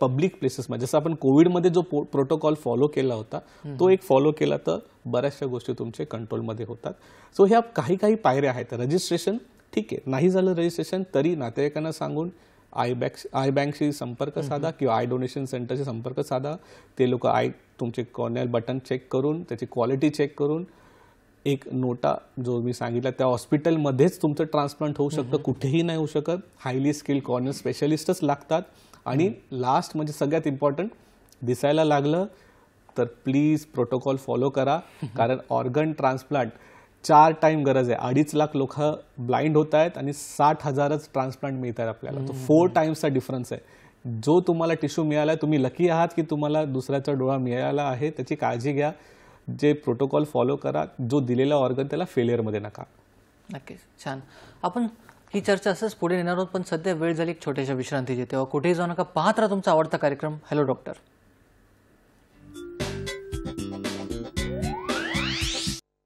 पब्लिक प्लेसेसमध्ये, जसं आपण कोविडमध्ये जो प्रोटोकॉल फॉलो केला होता तो एक फॉलो केला तर बऱ्याचशा गोष्टी तुमचे कंट्रोलमध्ये होतात. सो ह्या काही पायऱ्या आहेत. रजिस्ट्रेशन ठीक आहे, नाही झालं रजिस्ट्रेशन तरी नातेवाईकांना सांगून आय बँकशी संपर्क साधा किंवा आय डोनेशन सेंटरशी संपर्क साधा. ते लोक तुमचे कॉर्नियल बटन चेक करून त्याची क्वालिटी चेक करून एक नोटा जो मी सांगितला त्या हॉस्पिटलमध्येच तुमचं ट्रान्सप्लांट होऊ शकतं, कुठेही नाही होऊ शकत. हायली स्किल्ड कॉर्नियल स्पेशलिस्टच लागतात. आणि लास्ट म्हणजे सगळ्यात इम्पॉर्टंट, दिसायला लागलं तर प्लीज प्रोटोकॉल फॉलो करा. कारण ऑर्गन ट्रान्सप्लांट 4 टाइम गरज आहे. 2.5 लाख लोक ब्लाइंड होत आहेत आणि 60,000च ट्रान्सप्लांट मिळत आहेत आपल्याला. तो 4 टाइम्सचा डिफरन्स आहे. जो तुम्हाला टिश्यू मिळाला तुम्ही लकी आहात की तुम्हाला दुसऱ्याचा डोळा मिळाला आहे. त्याची काळजी घ्या, जे प्रोटोकॉल फॉलो करा. जो दिलेला ऑर्गन त्याला फेलियरमध्ये नका. नक्कीच, छान. आपण ही चर्चा असंच पुढे नेणार आहोत, पण सध्या वेळ झाली एक छोट्याशा विश्रांतीची. तेव्हा कुठेही जाऊ नका, पाहत राहा तुमचा आवडता कार्यक्रम हॅलो डॉक्टर.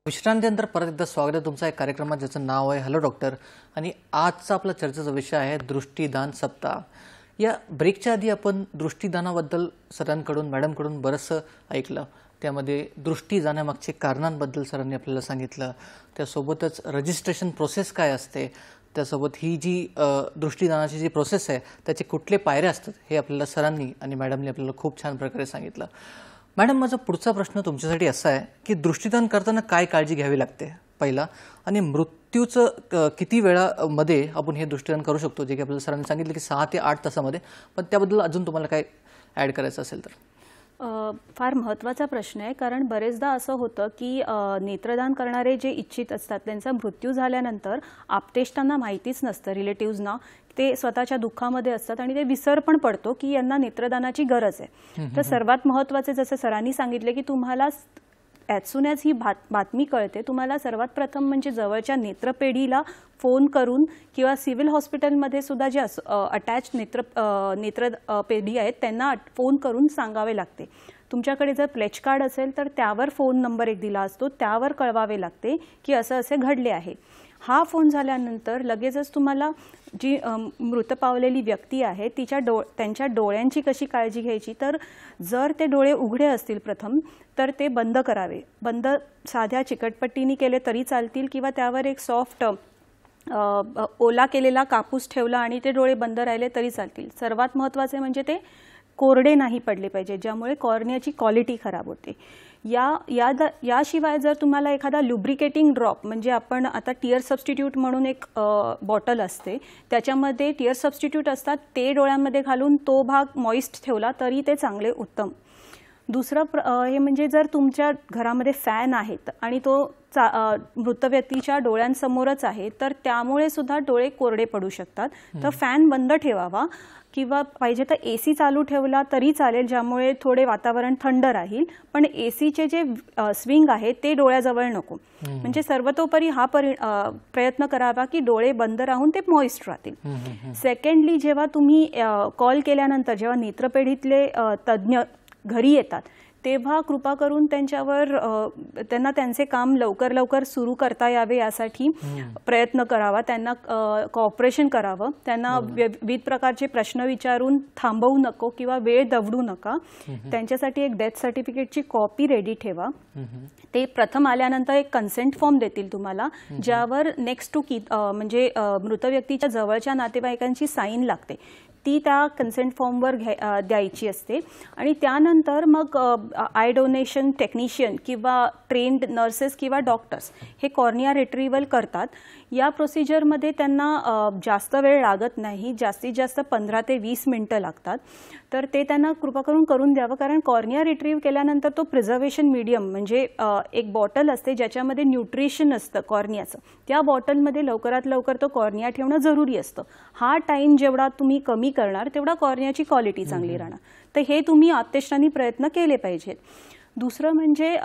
विश्रांतीनंतर परत एकदा स्वागत आहे तुमचा एक कार्यक्रमात ज्याचं नाव आहे हॅलो डॉक्टर. आणि आजचा आपला चर्चेचा विषय आहे दृष्टीदान सप्ताह. या ब्रेकच्या आधी आपण दृष्टीदानाबद्दल सरांकडून मॅडमकडून बरंचसं ऐकलं. त्यामध्ये दृष्टी जाण्यामागचे कारणांबद्दल सरांनी आपल्याला सांगितलं. त्यासोबतच रजिस्ट्रेशन प्रोसेस काय असते, त्यासोबत ही जी दृष्टीदानाची जी प्रोसेस आहे त्याचे कुठले पायऱ्या असतात हे आपल्याला सरांनी आणि मॅडमनी आपल्याला खूप छान प्रकारे सांगितलं. मॅडम, माझा पुढचा प्रश्न तुमच्यासाठी असा आहे की दृष्टीदान करताना काय काळजी घ्यावी लागते पहिला, आणि मृत्यूचं किती वेळामध्ये आपण हे दृष्टीदान करू शकतो, जे की आपल्याला सरांनी सांगितलं की 6 ते 8 तासामध्ये, पण त्याबद्दल अजून तुम्हाला काय ॲड करायचं असेल तर. फार महत्त्वाचा प्रश्न आहे, कारण बरेचदा असं होतं की नेत्रदान करणारे जे इच्छित असतात त्यांचा मृत्यू झाल्यानंतर आप्तेष्टांना माहितीच नसतं, रिलेटिव्हजना. ते स्वतःच्या दुःखामध्ये असतात आणि ते विसर पण पडतो की यांना नेत्रदानाची गरज आहे. तर सर्वात महत्त्वाचे, जसं सरांनी सांगितले, की तुम्हाला ॲज सून ॲज ही बातमी कळते, तुम्हाला सर्वात प्रथम म्हणजे जवळच्या नेत्रपेढीला फोन करून किंवा सिव्हिल हॉस्पिटलमध्ये सुद्धा जे अटॅच नेत्रपेढी आहेत त्यांना फोन करून सांगावे लागते. तुमच्याकडे जर प्लेच कार्ड असेल तर त्यावर फोन नंबर एक दिला असतो, त्यावर कळवावे लागते की असं असे घडले आहे. हा फोन झाल्यानंतर लगेचच तुम्हाला जी मृत पावलेली व्यक्ती आहे त्यांच्या डोळ्यांची कशी काळजी घ्यायची, तर जर ते डोळे उघडे असतील प्रथम तर ते बंद करावे. बंद साध्या चिकटपट्टीने केले तरी चालतील किंवा त्यावर एक सॉफ्ट ओला केलेला कापूस ठेवला आणि ते डोळे बंद राहिले तरी चालतील. सर्वात महत्त्वाचे म्हणजे ते कोरडे नाही पडले पाहिजे, ज्यामुळे कॉर्नियाची क्वालिटी खराब होते. याशिवाय जर तुम्हाला एखादा लुब्रिकेटिंग ड्रॉप, म्हणजे आपण आता टिअर सबस्टिट्यूट म्हणून एक बॉटल असते, त्याच्यामध्ये टिअर सबस्टिट्यूट असतात, ते डोळ्यांमध्ये घालून तो भाग मॉइस्ट ठेवला तरी ते चांगले उत्तम. दुसरं हे म्हणजे जर तुमच्या घरामध्ये फॅन आहेत आणि तो मृत व्यक्तीच्या डोळ्यांसमोरच आहे तर त्यामुळे सुद्धा डोळे कोरडे पडू शकतात. तर फॅन बंद ठेवावा किंवा पाहिजे तर AC चालू ठेवला तरी चालेल, ज्यामुळे थोडे वातावरण थंड राहील. पण ACचे जे स्विंग आहे ते डोळ्याजवळ नको. म्हणजे सर्वतोपरी हा प्रयत्न करावा की डोळे बंद राहून ते मॉइस्ट राहतील. सेकंडली, जेव्हा तुम्ही कॉल केल्यानंतर जेव्हा नेत्रपेढीतले तज्ज्ञ घरी येतात तेव्हा कृपा करून त्यांना त्यांचे काम लवकर सुरू करता यावे यासाठी प्रयत्न करावा. त्यांना कॉपरेशन करावं. त्यांना विविध प्रकारचे प्रश्न विचारून थांबवू नको किंवा वेळ दवडू नका. त्यांच्यासाठी एक डेथ सर्टिफिकेटची कॉपी रेडी ठेवा. ते प्रथम आल्यानंतर एक कन्सेंट फॉर्म देतील तुम्हाला, ज्यावर नेक्स्ट टू म्हणजे मृत व्यक्तीच्या जवळच्या नातेवाईकांची साईन लागते. ती त्या कन्सेंट फॉर्मवर द्यायची असते. आणि त्यानंतर मग आय डोनेशन टेक्निशियन किंवा ट्रेन्ड नर्सेस किंवा डॉक्टर्स हे कॉर्निया रिट्रीव्हल करतात. या प्रोसिजरमध्ये त्यांना जास्त वेळ लागत नाही, जास्तीत जास्त 15 ते 20 मिनिटं लागतात. तर ते त्यांना कृपा करून द्यावं, कारण कॉर्निया रिट्रीव्ह केल्यानंतर तो प्रिझर्वेशन मीडियम म्हणजे एक बॉटल असते ज्याच्यामध्ये न्यूट्रिशन असतं कॉर्नियाचं, त्या बॉटलमध्ये लवकरात लवकर तो कॉर्निया ठेवणं जरुरी असतं. हा टाईम जेवढा तुम्ही कमी करणार तेवढा कॉर्नियाची क्वालिटी चांगली राहणार. तर हे तुम्ही आत्तेष्टाने प्रयत्न केले पाहिजेत. दुसरं म्हणजे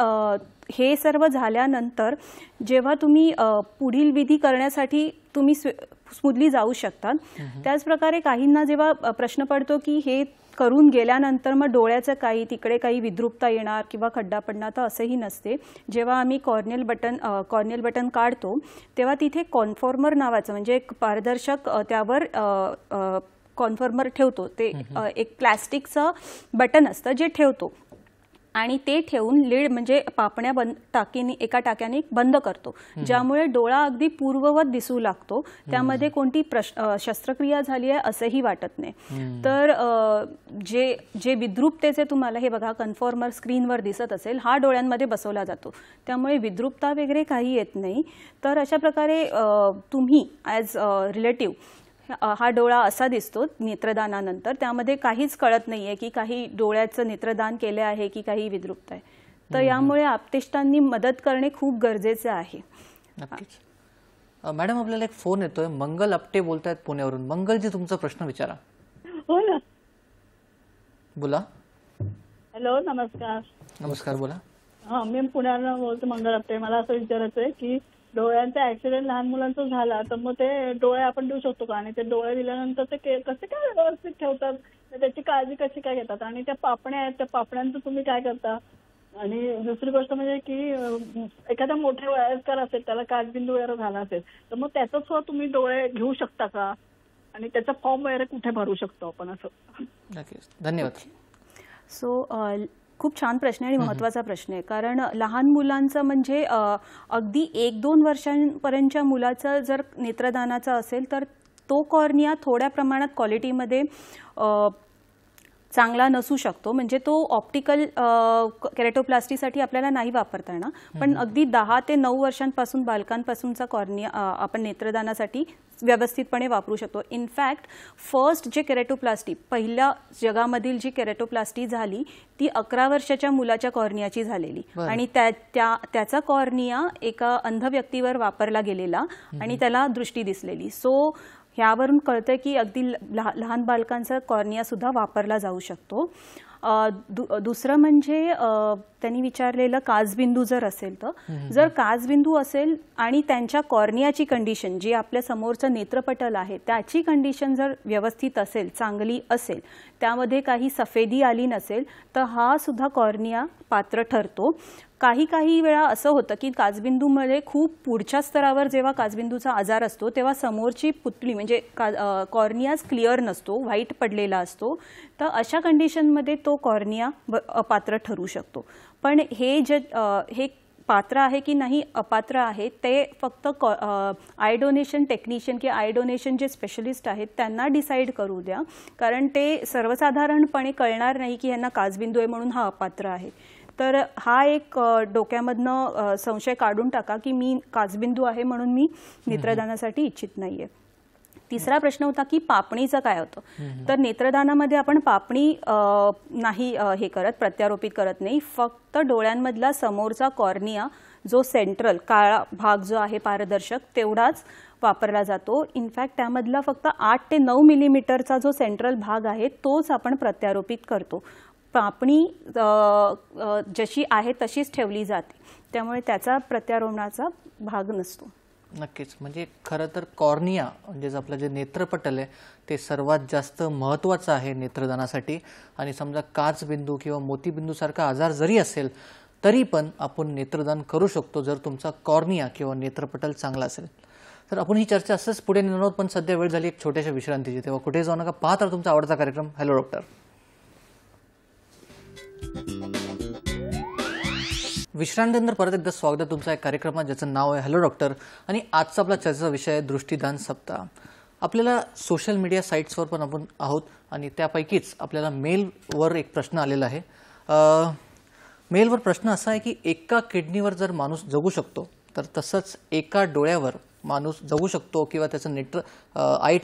हे सर्व झाल्यानंतर जेव्हा तुम्ही पुढील विधी करण्यासाठी तुम्ही स्मूथली जाऊ शकता. त्याचप्रकारे काहींना जेव्हा प्रश्न पडतो की हे करून गेल्यानंतर मग डोळ्याचं तिकडे काही विद्रुपता येणार किंवा खड्डा पडणार, तर असंही नसते. जेव्हा आम्ही कॉर्नियल बटन काढतो तेव्हा तिथे कॉन्फॉर्मर नावाचं म्हणजे एक पारदर्शक त्यावर कॉन्फॉर्मर ठेवतो. ते एक प्लॅस्टिकचं बटन असतं जे ठेवतो आणि ते ठेवून लीड म्हणजे पापण्या एका टाक्याने बंद करतो, ज्यामुळे डोळा अगदी पूर्ववत दिसू लागतो. त्यामध्ये कोणती शस्त्रक्रिया झाली आहे असंही वाटत नाही. तर जे विद्रुपतेचे तुम्हाला हे बघा कन्फॉर्मर स्क्रीनवर दिसत असेल, हा डोळ्यांमध्ये बसवला जातो, त्यामुळे विद्रुपता वगैरे काही येत नाही. तर अशा प्रकारे तुम्ही ॲज रिलेटिव्ह हा डोळा असा दिसतो नेत्रदानानंतर, त्यामध्ये काहीच कळत नाहीये की काही डोळ्याचं नेत्रदान केले आहे की काही विद्रुपता आहे. तर यामुळे आप्तेष्टांनी मदत करणे खूप गरजेचे आहे. नक्कीच. मॅडम, आपल्याला एक फोन येतोय. मंगल आपटे बोलतायत पुण्यावरून. मंगलजी, तुमचा प्रश्न विचारा. हो ना. बोला. हॅलो, नमस्कार. नमस्कार, बोला. हा, मी पुण्यावरून बोलतो, मंगल आपटे. मला असं विचारायचं आहे की डोळ्यांचा ऍक्सिडेंट लहान मुलांचा झाला तर मग ते डोळे आपण देऊ शकतो का, आणि ते डोळे दिल्यानंतर ते कसे काय व्यवस्थित ठेवतात, त्याची काळजी कशी काय घेतात, आणि त्या पापण्या आहेत त्या पापण्यांचं तुम्ही काय करता. आणि दुसरी गोष्ट म्हणजे की एखादा मोठे वयस्कर असेल, त्याला काचबिंदू वगैरे झाला असेल तर मग त्याचं सुद्धा तुम्ही डोळे घेऊ शकता का, आणि त्याचा फॉर्म वगैरे कुठे भरू शकतो आपण असं. नक्कीच, धन्यवाद. सो खूप छान प्रश्न आहे आणि महत्त्वाचा प्रश्न आहे, कारण लहान मुलांचं म्हणजे अगदी 1-2 वर्षांपर्यंतच्या मुलाचं जर नेत्रदानाचं असेल तर तो कॉर्निया थोड्या प्रमाणात क्वालिटीमध्ये चांगला नसू शकतो, म्हणजे तो ऑप्टिकल केरेटोप्लास्टीसाठी आपल्याला नाही वापरता येणार. पण अगदी 10 ते 9 वर्षांपासून बालकांपासूनचा कॉर्निया आपण नेत्रदानासाठी व्यवस्थितपणे वापरू शकतो. इनफॅक्ट फर्स्ट जे केरेटोप्लास्टी, पहिल्या जगामधील जी केरेटोप्लास्टी झाली ती 11 वर्षाच्या मुलाच्या कॉर्नियाची झालेली, आणि त्याचा कॉर्निया एका अंध व्यक्तीवर वापरला गेलेला आणि त्याला दृष्टी दिसलेली. सो ह्यावरून कळतं की अगदी लहान बालकांचा कॉर्निया सुद्धा वापरला जाऊ शकतो. दुसरं म्हणजे त्यांनी विचारलेलं काचबिंदू जर असेल तर, जर काचबिंदू असेल आणि त्यांच्या कॉर्नियाची कंडिशन, जी आपल्या समोरचं नेत्रपटल आहे त्याची कंडिशन जर व्यवस्थित असेल, चांगली असेल, त्यामध्ये काही सफेदी आली नसेल तर हा सुद्धा कॉर्निया पात्र ठरतो. काही वेळा असं होतं की काचबिंदूमध्ये खूप पुढच्या स्तरावर जेव्हा काचबिंदूचा आजार असतो तेव्हा समोरची पुतळी म्हणजे कॉर्नियाच क्लिअर नसतो, व्हाईट पडलेला असतो, तर अशा कंडिशनमध्ये तो कॉर्निया अपात्र ठरू शकतो. पण हे पात्र आहे की नाही अपात्र आहे ते फक्त आय डोनेशन टेक्निशियन किंवा आय डोनेशन जे स्पेशलिस्ट आहेत त्यांना डिसाईड करू द्या, कारण ते सर्वसाधारणपणे कळणार नाही की यांना काचबिंदू आहे म्हणून हा अपात्र आहे. तर हा एक डोक्यामधनं संशय काढून टाका की मी काचबिंदू आहे म्हणून मी नेत्रदानासाठी इच्छित नाहीये. तिसरा प्रश्न होता की पापणीचं काय होतं. तर नेत्रदानामध्ये आपण पापणी नाही हे करत, प्रत्यारोपित करत नाही. फक्त डोळ्यांमधला समोरचा कॉर्निया जो सेंट्रल काळा भाग जो आहे पारदर्शक तेवढाच वापरला जातो. इनफॅक्ट त्यामधला फक्त 8 ते 9 मिलीमीटरचा जो सेंट्रल भाग आहे तोच आपण प्रत्यारोपित करतो. पापणी जशी आहे तशीच ठेवली जाते, त्यामुळे त्याचा प्रत्यारोपणाचा भाग नसतो. नक्कीच, म्हणजे खरं तर कॉर्निया म्हणजे आपलं जे नेत्रपटल आहे ते सर्वात जास्त महत्त्वाचं आहे नेत्रदानासाठी. आणि समजा काचबिंदू किंवा मोतीबिंदूसारखा आजार जरी असेल तरी पण आपण नेत्रदान करू शकतो जर तुमचा कॉर्निया किंवा नेत्रपटल चांगला असेल. तर आपण ही चर्चा असंच पुढे नेणार आहोत, पण सध्या वेळ झाली एक छोट्याशा विश्रांतीची, तेव्हा कुठे जाऊ नका, पाहत राहा तुमचा आवडता कार्यक्रम हॅलो डॉक्टर. विश्रांतीनंतर परत एकदा स्वागत आहे तुमचा एक कार्यक्रमात ज्याचं नाव आहे हॅलो डॉक्टर. आणि आजचा आपला चर्चेचा विषय आहे दृष्टीदान सप्ताह. आपल्याला सोशल मीडिया साईट्सवर पण आपण आहोत आणि त्यापैकीच आपल्याला मेलवर एक प्रश्न आलेला आहे. मेलवर प्रश्न असा आहे की एका किडनीवर जर माणूस जगू शकतो तर तसंच एका डोळ्यावर माणूस जगू शकतो किंवा त्याचं आय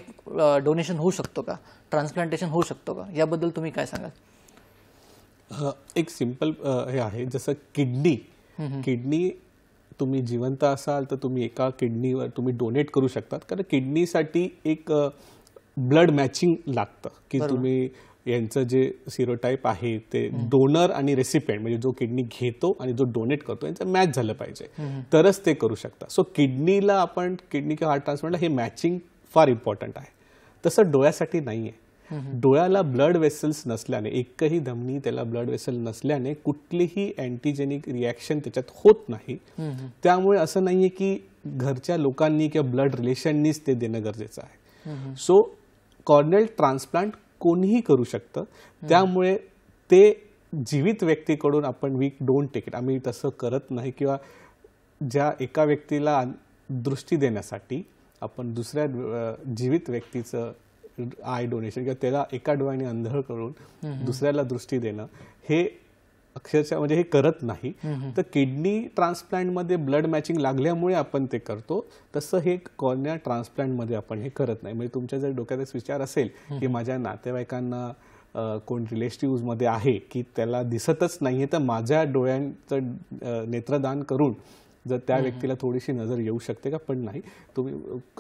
डोनेशन होऊ शकतो का, ट्रान्सप्लांटेशन होऊ शकतो का, याबद्दल तुम्ही काय सांगाल? एक सिंपल हे आहे, जसं किडनी तुम्ही जिवंत असाल तर तुम्ही एका किडनीवर तुम्ही डोनेट करू शकतात, कारण किडनीसाठी एक ब्लड मॅचिंग लागतं की तुम्ही यांचं जे सिरोटाईप आहे ते डोनर आणि रेसिपिएंट म्हणजे जो किडनी घेतो आणि जो डोनेट करतो यांचं मॅच झालं पाहिजे तरच ते करू शकतात. सो किडनीला आपण किडनी किंवा हार्ट ट्रान्सप्लांटला हे मॅचिंग फार इम्पॉर्टंट आहे. तसं डोळ्यासाठी नाही आहे. डोळ्याला ब्लड वेसल्स नसल्याने, एकही धमनी त्याला ब्लड वेसल नसल्याने कुठलीही अँटीजेनिक रिॲक्शन त्याच्यात होत नाही. त्यामुळे असं नाहीये की घरच्या लोकांनी किंवा ब्लड रिलेशननीच ते देणं गरजेचं आहे. सो कॉर्नियल ट्रान्सप्लांट कोणीही करू शकतं. त्यामुळे ते जीवित व्यक्तीकडून आपण वी डोंट टेक इट, आम्ही तसं करत नाही. किंवा ज्या एका व्यक्तीला दृष्टी देण्यासाठी आपण दुसऱ्या जीवित व्यक्तीचं आय डोनेशन किंवा त्याला एका डोळ्याने अंधळ करून दुसऱ्याला दृष्टी देणं हे अक्षरशः म्हणजे हे करत नाही. तर किडनी ट्रान्सप्लांटमध्ये ब्लड मॅचिंग लागल्यामुळे आपण ते करतो, तसं हे कॉर्निया ट्रान्सप्लांटमध्ये आपण हे करत नाही. म्हणजे तुमच्या जर डोक्यात विचार असेल की माझ्या नातेवाईकांना कोण रिलेटिव्हमध्ये आहे की त्याला दिसतच नाहीये तर माझ्या डोळ्यांचं नेत्रदान करून जर त्या व्यक्तीला थोडीशी नजर येऊ शकते का, पण नाही.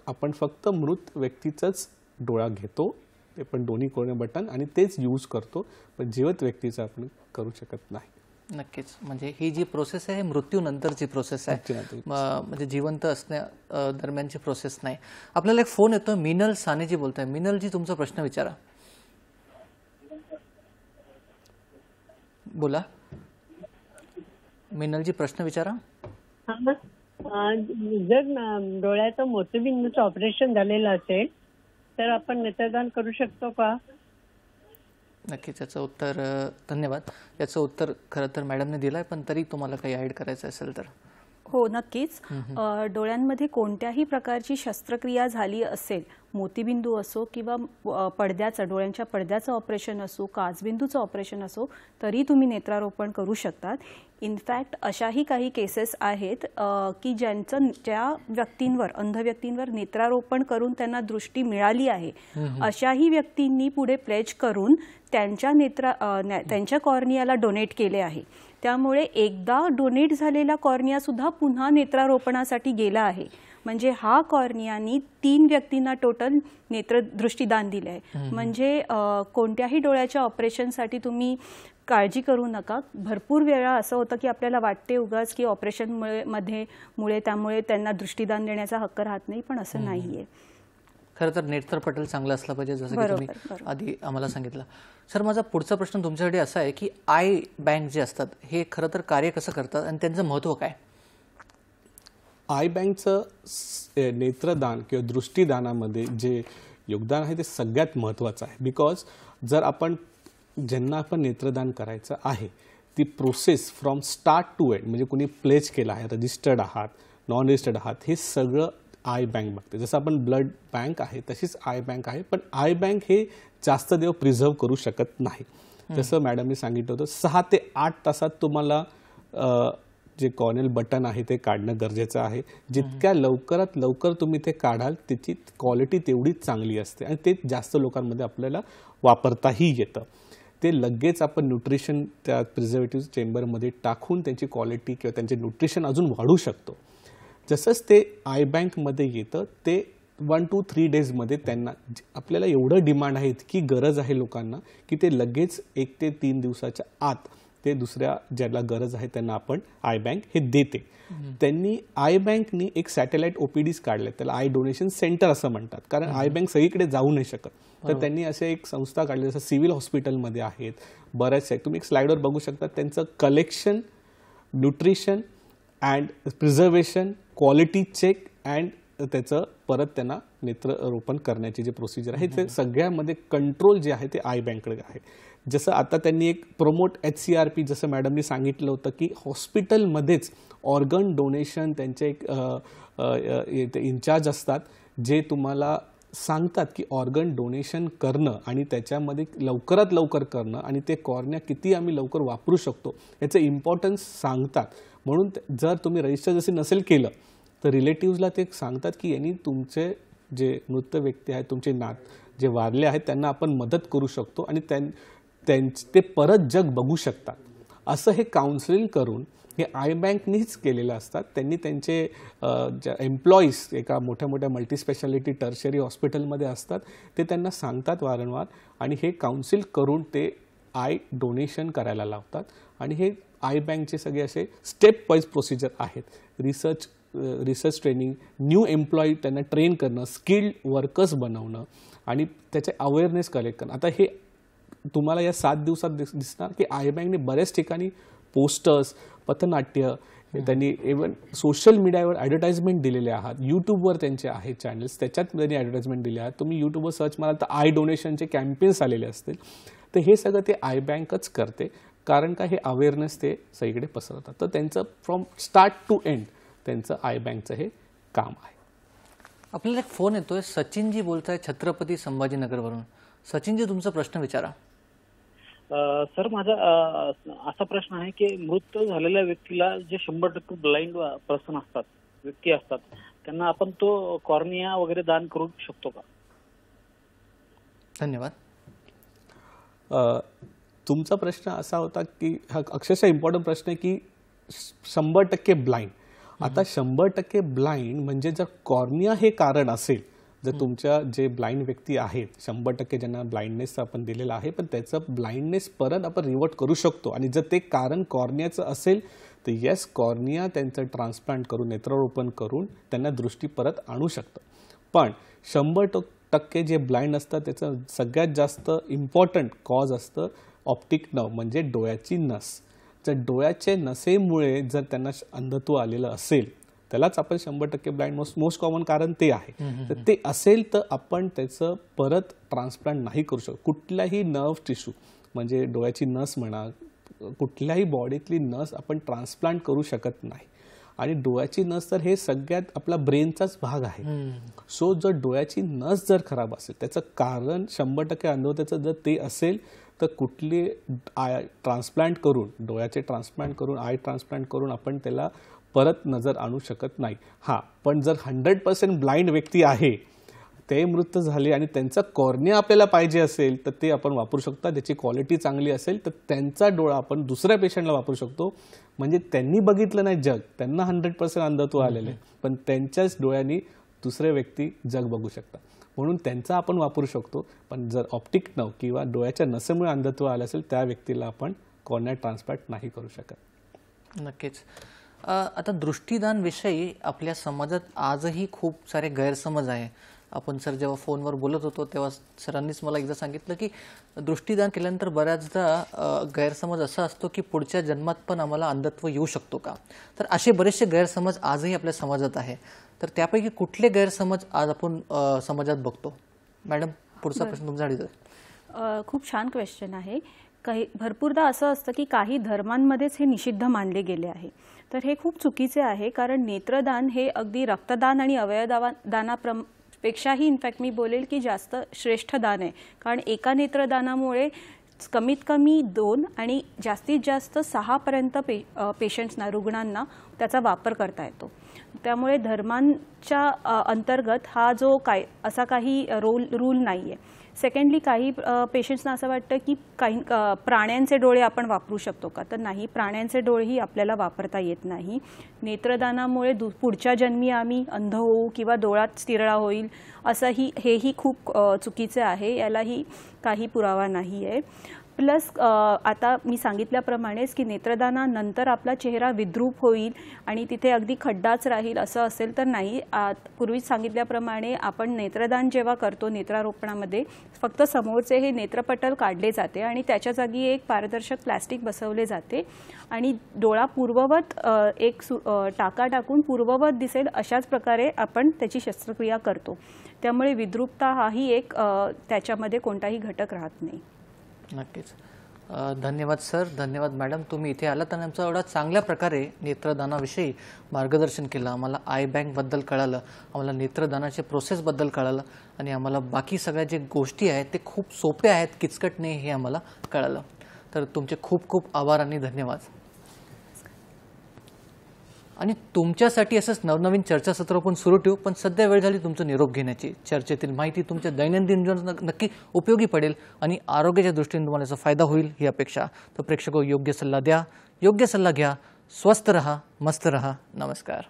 आपण फक्त मृत व्यक्तीचंच डोळा घेतो, ते पण दोन्ही कोरणे बटन, आणि तेच यूज करतो, पण जिवंत व्यक्तीचं आपण करू शकत नाही. नक्कीच, म्हणजे ही जी प्रोसेस आहे मृत्यूनंतरची प्रोसेस आहे, म्हणजे जिवंत असण्या दरम्यानची प्रोसेस नाही. आपल्याला एक फोन येतो, मिनल सानेजी बोलताय. मिनलजी तुमचा प्रश्न विचारा. बोला मिनलजी, प्रश्न विचारा. जर डोळ्याचं मोतीबिंदूचं ऑपरेशन झालेलं असेल तर आपण नेत्रदान करू शकतो का? नक्कीच याचं उत्तर धन्यवाद. याचं उत्तर खरं तर मॅडमने दिलं आहे, पण तरी तुम्हाला काही ॲड करायचं असेल तर. हो नक्कीच. डोळ्यांमध्ये कोणत्याही प्रकारची शस्त्रक्रिया झाली असेल, मोतीबिंदू असो किंवा पडद्याचं डोळ्यांच्या पडद्याचं ऑपरेशन असो, काचबिंदूचं ऑपरेशन असो, तरी तुम्ही नेत्रारोपण करू शकतात. इनफॅक्ट अशाही काही केसेस आहेत की ज्या व्यक्तींवर अंध व्यक्तींवर नेत्रारोपण करून त्यांना दृष्टी मिळाली आहे, अशाही व्यक्तींनी पुढे प्लेज करून त्यांच्या कॉर्नियाला डोनेट केले आहे. त्यामुळे एकदा डोनेट झालेला कॉर्निया सुद्धा पुन्हा नेत्रारोपणासाठी गेला आहे. म्हणजे हा कॉर्नियानी 3 व्यक्तींना टोटल नेत्रदृष्टीदान दिले आहे. म्हणजे कोणत्याही डोळ्याच्या ऑपरेशनसाठी तुम्ही काळजी करू नका. भरपूर वेळा असं होतं की आपल्याला वाटते उगाच की ऑपरेशनमुळे त्यामुळे त्यांना दृष्टीदान देण्याचा हक्क राहत नाही, पण असं नाहीये. खरं तर नेत्रपटल चांगलं असलं पाहिजे, जसं की तुम्ही आधी आम्हाला सांगितलं. सर, माझा पुढचा प्रश्न तुमच्यासाठी असा आहे की आय बँक जे असतात हे खरं तर कार्य कसं करतात आणि त्यांचं महत्त्व काय? आय बँकचं नेत्रदान किंवा दृष्टीदानामध्ये जे योगदान आहे ते सगळ्यात महत्त्वाचं आहे. बिकॉज जर ज्यांना आपण नेत्रदान करायचं आहे ती process from start to end, म्हणजे कोणी प्लेज केलं आहे, रजिस्टर्ड आहात, नॉन रजिस्टर्ड आहात, हे सगळं आय बँक बघते. जसं आपण ब्लड बँक आहे तशीच आय बँक आहे, पण आय बँक हे जास्त दिवस प्रिझर्व करू शकत नाही. जसं मॅडमनी सांगितलं होतं 6 ते 8 तासात तुम्हाला जे कॉर्नियल बटन आहे ते काढणं गरजेचं आहे. जितक्या लवकरात लवकर तुम्ही ते काढाल त्याची क्वालिटी तेवढीच चांगली असते आणि ते जास्त लोकांमध्ये आपल्याला वापरताही येतं. ते लगेच आपण न्यूट्रिशन त्या प्रिझर्वेटिव्ह चेंबरमध्ये टाकून त्यांची क्वालिटी किंवा त्यांचे न्यूट्रिशन अजून वाढू शकतो. जसंच ते आय बँकमध्ये येतं ते 1 to 3 डेजमध्ये त्यांना आपल्याला एवढं डिमांड आहे, इतकी गरज आहे लोकांना की ते लगेच 1 ते 3 दिवसाच्या आत ते दुसऱ्या ज्याला गरज आहे त्यांना आपण आय बँक हे देते. त्यांनी आय बँकनी एक सॅटेलाइट OPDs काढले, त्याला आय डोनेशन सेंटर असं म्हणतात, कारण आय बँक सगळीकडे जाऊ नाही शकत. तर त्यांनी असे एक संस्था काढली, जसं सिव्हिल हॉस्पिटलमध्ये आहेत बऱ्याच. तुम्ही एक स्लाइडवर बघू शकता त्यांचं collection, nutrition and preservation, quality check and त्याचं परत त्यांना नेत्ररोपण करण्याची जी प्रोसिजर आहे ते सगळ्यामध्ये कंट्रोल जे आहे ते आय बँककडे आहे. जसं आता त्यांनी एक प्रोमोट HCRP, जसं मॅडमनी सांगितलं होतं की हॉस्पिटलमध्येच ऑर्गन डोनेशन त्यांचे एक इन्चार्ज असतात जे तुम्हाला सांगतात की ऑर्गन डोनेशन करणं आणि त्याच्यामध्ये लवकरात लवकर करणं आणि ते कॉर्निया किती आम्ही लवकर वापरू शकतो याचं इम्पॉर्टन्स सांगतात. म्हणून जर तुम्ही रजिस्टर जसे नसेल केलं तर रिलेटिव्हजला ते सांगतात की यांनी तुमचे जे मृत व्यक्ती आहेत, तुमचे जे वारले आहेत त्यांना आपण मदत करू शकतो आणि ते परत जग बघू शकतात. असं हे काउन्सिलिंग करून हे आय बँकनीच केलेलं असतात. त्यांनी त्यांचे एम्प्लॉईज एका मोठ्या मोठ्या मल्टीस्पेशालिटी टर्शरी हॉस्पिटलमध्ये असतात, ते त्यांना सांगतात वारंवार आणि हे काउन्सिल करून ते आय डोनेशन करायला लावतात. आणि हे आय बँकचे सगळे असे स्टेप वाईज प्रोसिजर आहेत. रिसर्च ट्रेनिंग, न्यू एम्प्लॉई त्यांना ट्रेन करणं, स्किल्ड वर्कर्स बनवणं आणि त्याचे अवेअरनेस कलेक्ट करणं. आता हे तुम्हाला या 7 दिवसात दिसणार की आय बँकने बऱ्याच ठिकाणी पोस्टर्स, पथनाट्य, त्यांनी इव्हन सोशल मीडियावर ॲडव्हर्टाइजमेंट दिलेले आहात. यूट्यूबवर त्यांचे आहेत चॅनल्स, त्याच्यात त्यांनी ॲडव्हर्टाइजमेंट दिले आहेत. तुम्ही यूट्यूबवर सर्च माराल तर आय डोनेशनचे कॅम्पेन्स आलेले असतील. तर हे सगळं ते आय बँकच करते, कारण का हे अवेअरनेस ते सगळीकडे पसरवतात. तर त्यांचं फ्रॉम स्टार्ट टू एंड त्यांचं आय बँकचं हे काम आहे. आपल्याला एक फोन येतोय, सचिनजी बोलताय छत्रपती संभाजीनगरवरून. सचिनजी, तुमचा प्रश्न विचारा. सर, माझा असा प्रश्न आहे की मृत्यू झालेल्या व्यक्तीला जे 100% ब्लाइंड पर्सन असतात, व्यक्ती असतात, त्यांना आपण तो कॉर्निया वगैरे दान करू शकतो का? धन्यवाद. तुमचा प्रश्न असा होता की हा अक्षरशः इम्पॉर्टंट प्रश्न आहे की 100% ब्लाइंड. आता 100% ब्लाइंड म्हणजे जर कॉर्निया हे कारण असेल, जर तुमच्या जे ब्लाइंड व्यक्ती आहेत 100% ज्यांना ब्लाइंडनेस आपण दिलेला आहे, पण त्याचं ब्लाइंडनेस परत आपण रिव्हर्ट करू शकतो. आणि जर ते कारण कॉर्नियाचं असेल तर येस, कॉर्निया त्यांचं ट्रान्सप्लांट करून, नेत्रारोपण करून त्यांना दृष्टी परत आणू शकतं. पण 100% जे ब्लाइंड असतात त्याचं सगळ्यात जास्त इम्पॉर्टंट कॉज असतं ऑप्टिक नर्व, म्हणजे डोळ्याची नस. जर डोळ्याच्या नसेमुळे जर त्यांना अंधत्व आलेलं असेल त्यालाच आपण 100% ब्लाइंड मोस्ट कॉमन कारण ते आहे. तर ते असेल तर आपण त्याचं परत ट्रान्सप्लांट नाही करू शकत. कुठल्याही नर्व टिश्यू म्हणजे डोळ्याची नस म्हणा, कुठल्याही बॉडीतली नस आपण ट्रान्सप्लांट करू शकत नाही. आणि डोळ्याची नस तर हे सगळ्यात आपला ब्रेनचाच भाग आहे. सो जर डोळ्याची नस जर खराब असेल, त्याचं कारण 100% अंधत्वाचं जर ते असेल तर कुठली ट्रान्सप्लांट करून, डोळ्याचे ट्रान्सप्लांट करून, आय ट्रान्सप्लांट करून आपण त्याला परत नजर आणू शकत नाही. हां, पण जर 100% ब्लाइंड व्यक्ती आहे, ते मृत झाले आणि त्यांचा कॉर्निया आपल्याला पाहिजे असेल तर ते आपण वापरू शकता. त्याची क्वालिटी चांगली असेल तर त्यांचा डोळा आपण दुसऱ्या पेशंटला वापरू शकतो. म्हणजे त्यांनी बघितलं नाही जग, त्यांना 100% अंधत्व आलेलं आहे, पण त्यांच्याच डोळ्यांनी दुसरे व्यक्ती जग बघू शकतात. म्हणून त्यांचा आपण वापरू शकतो. पण जर ऑप्टिक नर्व किंवा डोळ्याच्या नसेमुळे अंधत्व आलं असेल त्या व्यक्तीला आपण कॉर्निया ट्रान्सप्लांट नाही करू शकत. नक्कीच. आता दृष्टीदान विषयी आपल्या समाजात आजही खूप सारे गैरसमज आहे. आपण सर जेव्हा फोनवर बोलत होतो तेव्हा सरांनीच मला एकदा सांगितलं की दृष्टीदान केल्यानंतर बऱ्याचदा गैरसमज असा असतो की पुढच्या जन्मात पण आम्हाला अंधत्व येऊ शकतो का. तर असे बरेचसे गैरसमज आजही आपल्या समाजात आहे. तर त्यापैकी कुठले गैरसमज आज आपण समाजात बघतो. मॅडम, पुढचा प्रश्न तुमच्यासाठी. खूप छान क्वेश्चन आहे. काही भरपूरदा असं असतं की काही धर्मांमध्येच हे निषिद्ध मानले गेले आहे. तर हे खूप चुकीचे आहे, कारण नेत्रदान हे अगदी रक्तदान आणि अवयवदानापेक्षाही इनफॅक्ट मी बोलेल की जास्त श्रेष्ठ दान आहे. कारण एका नेत्रदानामुळे कमीत कमी 2 आणि जास्तीत जास्त 6 पर्यंत पेशंट्सना, रुग्णांना त्याचा वापर करता येतो. त्यामुळे धर्मांच्या अंतर्गत हा जो असा काही रूल नाही आहे. सेकंडली, काही पेशंट्सना असं वाटतं की काही प्राण्यांचे डोळे आपण वापरू शकतो का, तर नाही, प्राण्यांचे डोळेही आपल्याला वापरता येत नाही. नेत्रदानामुळे पुढच्या जन्मी आम्ही अंध होऊ किंवा डोळ्यात स्थिरळा होईल असंही, हेही खूप चुकीचे आहे. यालाही काही पुरावा नाही आहे. प्लस आता मी सांगितल्याप्रमाणेच की नेत्रदानानंतर आपला चेहरा विद्रूप होईल आणि तिथे अगदी खड्डाच राहील असं असेल तर नाही. पूर्वीच सांगितल्याप्रमाणे आपण नेत्रदान जेव्हा करतो नेत्रारोपणामध्ये फक्त समोरचे हे नेत्रपटल काढले जाते आणि त्याच्या जागी एक पारदर्शक प्लॅस्टिक बसवले जाते आणि डोळा पूर्ववत एक टाका टाकून पूर्ववत दिसेल अशाच प्रकारे आपण त्याची शस्त्रक्रिया करतो. त्यामुळे विद्रूपता हाही एक त्याच्यामध्ये कोणताही घटक राहत नाही. नक्कीच. धन्यवाद सर, धन्यवाद मॅडम, तुम्ही इथे आलात आणि आमचा एवढा चांगल्या प्रकारे नेत्रदानाविषयी मार्गदर्शन केलं. आम्हाला आय बँकबद्दल कळालं, आम्हाला नेत्रदानाचे प्रोसेसबद्दल कळालं आणि आम्हाला बाकी सगळ्या जे गोष्टी आहेत ते खूप सोपे आहेत, किचकट नाही हे आम्हाला कळालं. तर तुमचे खूप खूप आभार आणि धन्यवाद. आणि तुमच्यासाठी असंच नवनवीन चर्चासत्र पण सुरू ठेवू. पण सध्या वेळ झाली तुमचं निरोप घेण्याची. चर्चेतील माहिती तुमच्या दैनंदिन जीवनात नक्की उपयोगी पडेल आणि आरोग्याच्या दृष्टीने तुम्हाला याचा फायदा होईल ही अपेक्षा. तर प्रेक्षक योग्य सल्ला द्या, योग्य सल्ला घ्या, स्वस्थ रहा, मस्त रहा. नमस्कार.